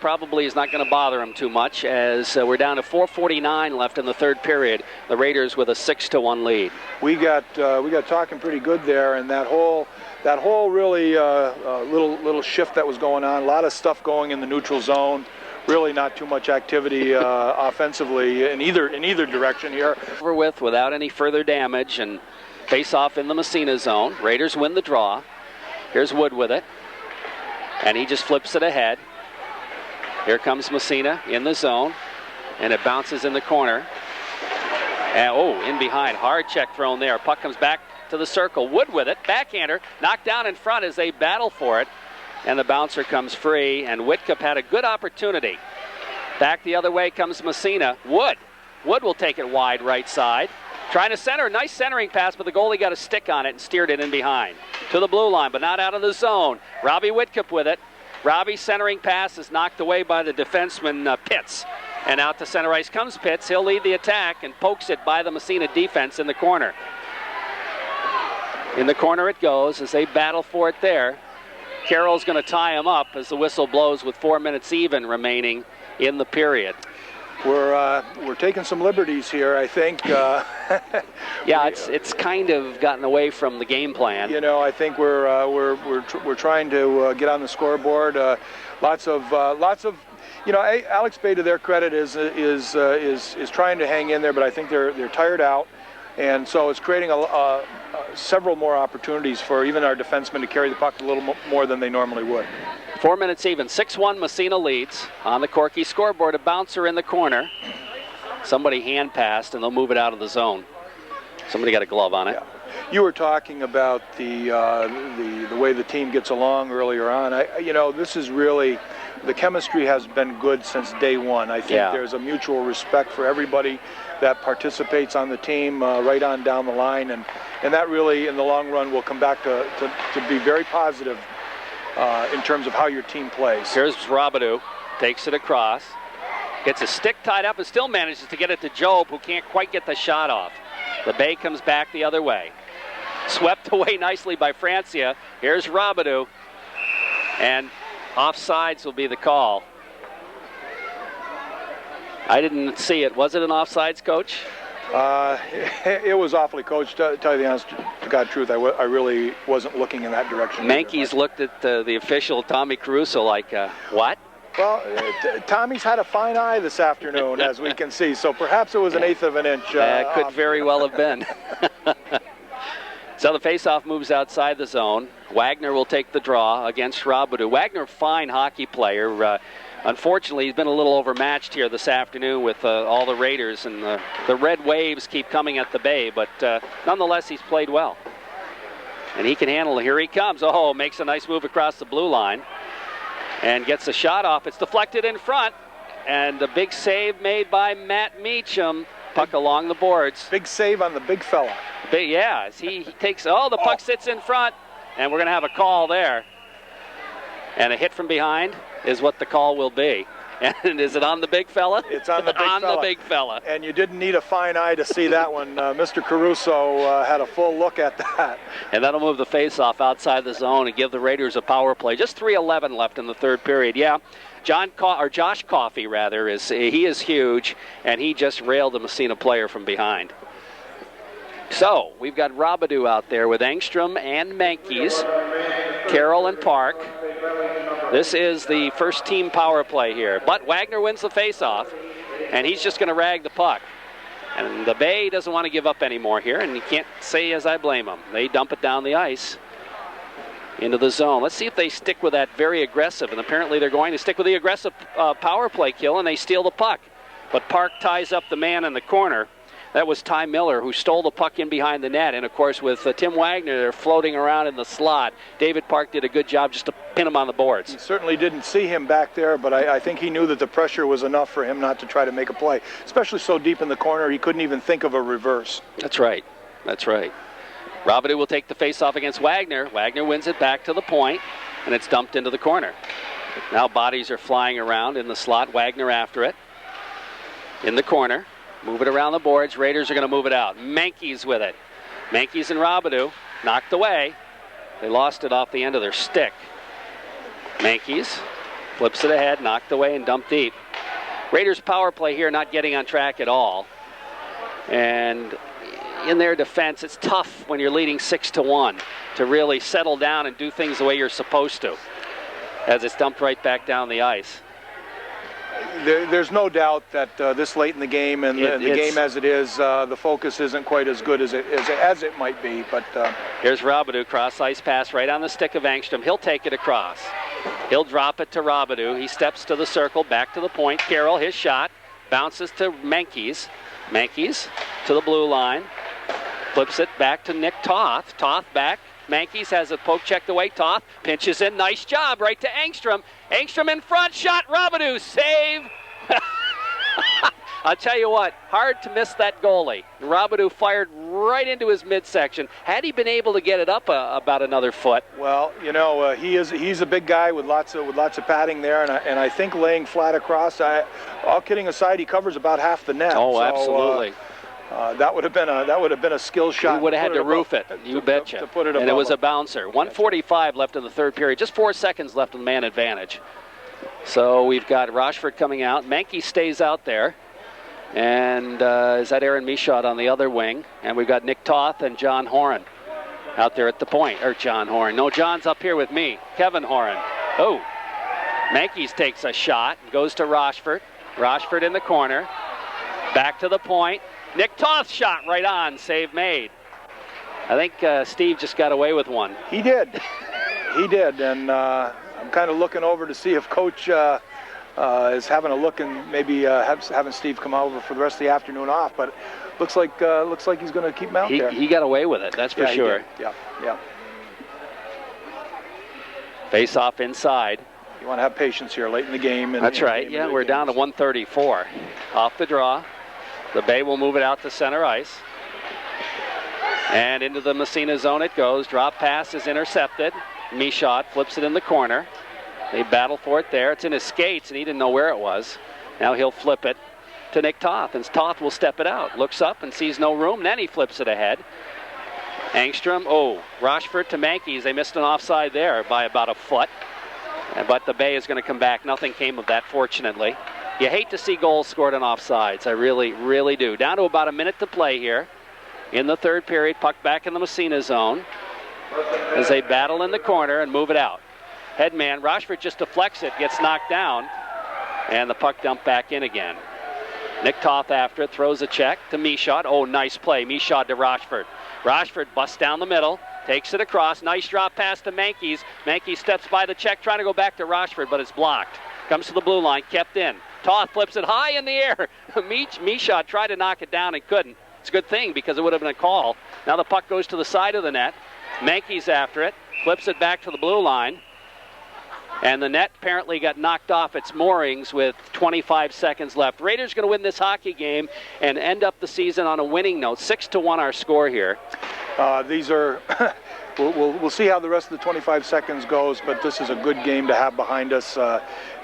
probably is not going to bother him too much as we're down to 4:49 left in the third period. The Raiders with a 6-1 lead. We got talking pretty good there, and that whole really little shift that was going on. A lot of stuff going in the neutral zone. Really not too much activity offensively in either direction here. Over with without any further damage, and face off in the Massena zone. Raiders win the draw. Here's Wood with it, and he just flips it ahead. Here comes Massena in the zone, and it bounces in the corner. And in behind, hard check thrown there. Puck comes back to the circle. Wood with it, backhander, knocked down in front as they battle for it. And the bouncer comes free, and Whitcup had a good opportunity. Back the other way comes Massena. Wood will take it wide right side. Trying to center, nice centering pass, but the goalie got a stick on it and steered it in behind. To the blue line, but not out of the zone. Robbie Whitcup with it. Robbie's centering pass is knocked away by the defenseman Pitts. And out to center ice comes Pitts. He'll lead the attack and pokes it by the Massena defense in the corner. In the corner it goes as they battle for it there. Carroll's going to tie him up as the whistle blows with 4 minutes even remaining in the period. We're taking some liberties here, I think. Yeah, it's kind of gotten away from the game plan. You know, I think we're trying to get on the scoreboard. Lots of. You know, Alex Bay, to their credit, is trying to hang in there, but I think they're tired out, and so it's creating several more opportunities for even our defensemen to carry the puck a little more than they normally would. 4 minutes even. 6-1 Massena leads. On the Corky scoreboard, a bouncer in the corner. Somebody hand passed, and they'll move it out of the zone. Somebody got a glove on it. Yeah. You were talking about the way the team gets along earlier on. You know, this is really the chemistry has been good since day one. I think there's a mutual respect for everybody that participates on the team right on down the line, and that really, in the long run, will come back to be very positive in terms of how your team plays. Here's Robidoux, takes it across, gets a stick tied up and still manages to get it to Job, who can't quite get the shot off. The Bay comes back the other way. Swept away nicely by Francia. Here's Robidoux, and offsides will be the call. I didn't see it. Was it an offsides, Coach? It was awfully, Coach. To tell you the honest to God truth, I really wasn't looking in that direction. Mankeys looked at the official, Tommy Caruso, like, what? Well, Tommy's had a fine eye this afternoon, as we can see, so perhaps it was an eighth of an inch. Could very well have been. So the faceoff moves outside the zone. Wagner will take the draw against Robidoux. Wagner, fine hockey player. Unfortunately, he's been a little overmatched here this afternoon with all the Raiders, and the red waves keep coming at the Bay, but nonetheless, he's played well. And he can handle it. Here he comes. Oh, makes a nice move across the blue line and gets a shot off. It's deflected in front, and a big save made by Matt Meacham. Puck along the boards. Big save on the big fella. Yeah, he takes, the puck sits in front, and we're going to have a call there. And a hit from behind is what the call will be. And is it on the big fella? It's on the big fella. On the big fella. And you didn't need a fine eye to see that one. Mr. Caruso had a full look at that. And that'll move the faceoff outside the zone and give the Raiders a power play. Just 3:11 left in the third period. Yeah, Josh Coffey, he is huge, and he just railed the Massena player from behind. So we've got Robidoux out there with Engstrom and Mankeys, Carroll and Park. This is the first team power play here. But Wagner wins the faceoff, and he's just going to rag the puck. And the Bay doesn't want to give up anymore here, and you can't say as I blame them. They dump it down the ice into the zone. Let's see if they stick with that very aggressive, and apparently they're going to stick with the aggressive power play kill, and they steal the puck. But Park ties up the man in the corner. That was Ty Miller, who stole the puck in behind the net. And, of course, with Tim Wagner there floating around in the slot, David Park did a good job just to pin him on the boards. He certainly didn't see him back there, but I think he knew that the pressure was enough for him not to try to make a play, especially so deep in the corner he couldn't even think of a reverse. That's right. That's right. Robidoux will take the faceoff against Wagner. Wagner wins it back to the point, and it's dumped into the corner. Now bodies are flying around in the slot. Wagner after it. In the corner. Move it around the boards. Raiders are going to move it out. Mankeys with it. Mankeys and Robidoux knocked away. They lost it off the end of their stick. Mankeys flips it ahead, knocked away, and dumped deep. Raiders power play here not getting on track at all. And in their defense, it's tough when you're leading 6-1 to really settle down and do things the way you're supposed to, as it's dumped right back down the ice. There's no doubt that this late in the game and the game as it is, the focus isn't quite as good as it might be. But here's Robidoux, cross ice pass right on the stick of Engstrom. He'll take it across. He'll drop it to Robidoux. He steps to the circle, back to the point. Carroll, his shot, bounces to Mankeys. Mankeys to the blue line. Flips it back to Nick Toth. Toth back. Mankeys has a poke checked away. Toth pinches in. Nice job right to Engstrom. Engstrom in front. Shot. Robidoux. Save. I'll tell you what. Hard to miss that goalie. Robidoux fired right into his midsection. Had he been able to get it up about another foot. Well, you know, he's a big guy with lots of padding there, and I think laying flat across. All kidding aside, he covers about half the net. Oh, so, absolutely. That would have been a skill shot. He would have had to roof it. You betcha. To put it and it was a bouncer. 1:45 left in the third period. Just 4 seconds left in the man advantage. So we've got Rochford coming out. Mankey stays out there. And is that Aaron Michaud on the other wing? And we've got Nick Toth and John Horan out there at the point. Or John Horan. No, John's up here with me. Kevin Horan. Oh. Mankeys takes a shot. Goes to Rochford. Rochford in the corner. Back to the point. Nick Toth's shot right on. Save made. I think Steve just got away with one. He did. He did. And I'm kind of looking over to see if Coach is having a look and maybe having Steve come over for the rest of the afternoon off. But looks like he's going to keep him out there. He got away with it. That's for sure. Yeah. Face off inside. You want to have patience here late in the game. That's right. Yeah, we're down to 134. Off the draw. The Bay will move it out to center ice. And into the Massena zone it goes. Drop pass is intercepted. Michaud flips it in the corner. They battle for it there. It's in his skates, and he didn't know where it was. Now he'll flip it to Nick Toth, and Toth will step it out. Looks up and sees no room. Then he flips it ahead. Angstrom, Rochefort to Mankeys. They missed an offside there by about a foot. But the Bay is going to come back. Nothing came of that, fortunately. You hate to see goals scored on offsides. I really, really do. Down to about a minute to play here in the third period. Puck back in the Massena zone as they battle in the corner and move it out. Headman, Rochefort just deflects it, gets knocked down, and the puck dumped back in again. Nick Toth after it, throws a check to Michaud. Nice play. Michaud to Rochefort. Rochefort busts down the middle, takes it across. Nice drop pass to Mankeys. Mankeys steps by the check, trying to go back to Rochefort, but it's blocked. Comes to the blue line, kept in. Toth flips it high in the air. Michaud tried to knock it down and couldn't. It's a good thing because it would have been a call. Now the puck goes to the side of the net. Mankeys after it, flips it back to the blue line. And the net apparently got knocked off its moorings with 25 seconds left. Raiders going to win this hockey game and end up the season on a winning note. 6-1 our score here. These are, we'll see how the rest of the 25 seconds goes, but this is a good game to have behind us.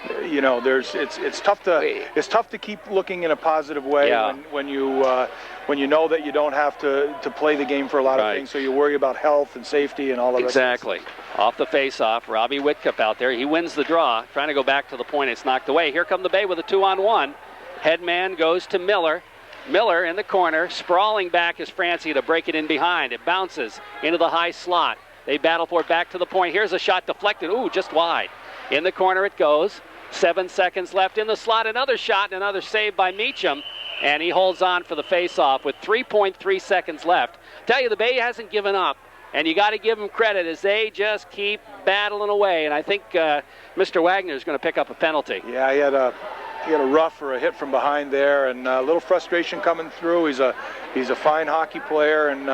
It's tough to keep looking in a positive way when you know that you don't have to play the game for a lot of things, so you worry about health and safety and all of that. Exactly. Off the face-off, Robbie Whitcup out there. He wins the draw, trying to go back to the point. It's knocked away. Here come the Bay with a 2-on-1. Headman goes to Miller. Miller in the corner, sprawling back is Francie to break it in behind. It bounces into the high slot. They battle for it back to the point. Here's a shot deflected. Just wide. In the corner it goes. 7 seconds left in the slot. Another shot and another save by Meacham. And he holds on for the face-off with 3.3 seconds left. Tell you, the Bay hasn't given up. And you got to give them credit as they just keep battling away. And I think Mr. Wagner is going to pick up a penalty. Yeah, he had a rough or a hit from behind there, and a little frustration coming through. He's a fine hockey player, and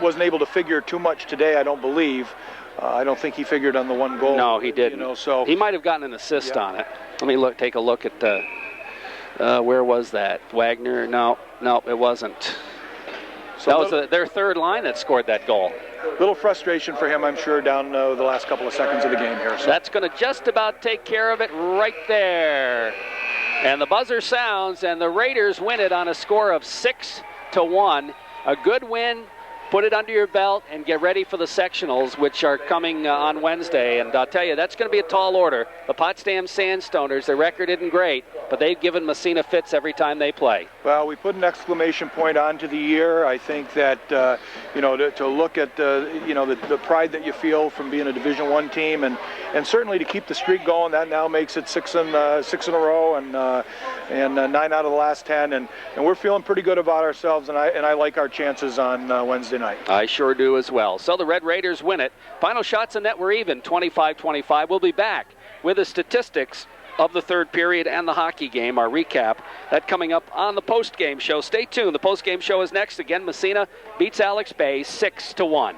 wasn't able to figure too much today, I don't believe. I don't think he figured on the one goal. No, he didn't. So he might have gotten an assist on it. Let me take a look at where was that? Wagner? No, it wasn't. So that was their third line that scored that goal. Little frustration for him, I'm sure, down the last couple of seconds of the game here. So. That's going to just about take care of it right there. And the buzzer sounds, and the Raiders win it on a score of 6-1. A good win. Put it under your belt and get ready for the sectionals, which are coming on Wednesday. And I'll tell you, that's going to be a tall order. The Potsdam Sandstoners, their record isn't great, but they've given Massena fits every time they play. Well, we put an exclamation point onto the year. I think that, to look at, the pride that you feel from being a Division I team, and certainly to keep the streak going, that now makes it six in a row and 9 out of the last 10. And we're feeling pretty good about ourselves, and I like our chances on Wednesday night. I sure do as well. So the Red Raiders win it. Final shots on net were even, 25-25. We'll be back with the statistics of the third period and the hockey game, our recap. That coming up on the post-game show. Stay tuned. The post-game show is next. Again, Massena beats Alex Bay 6-1.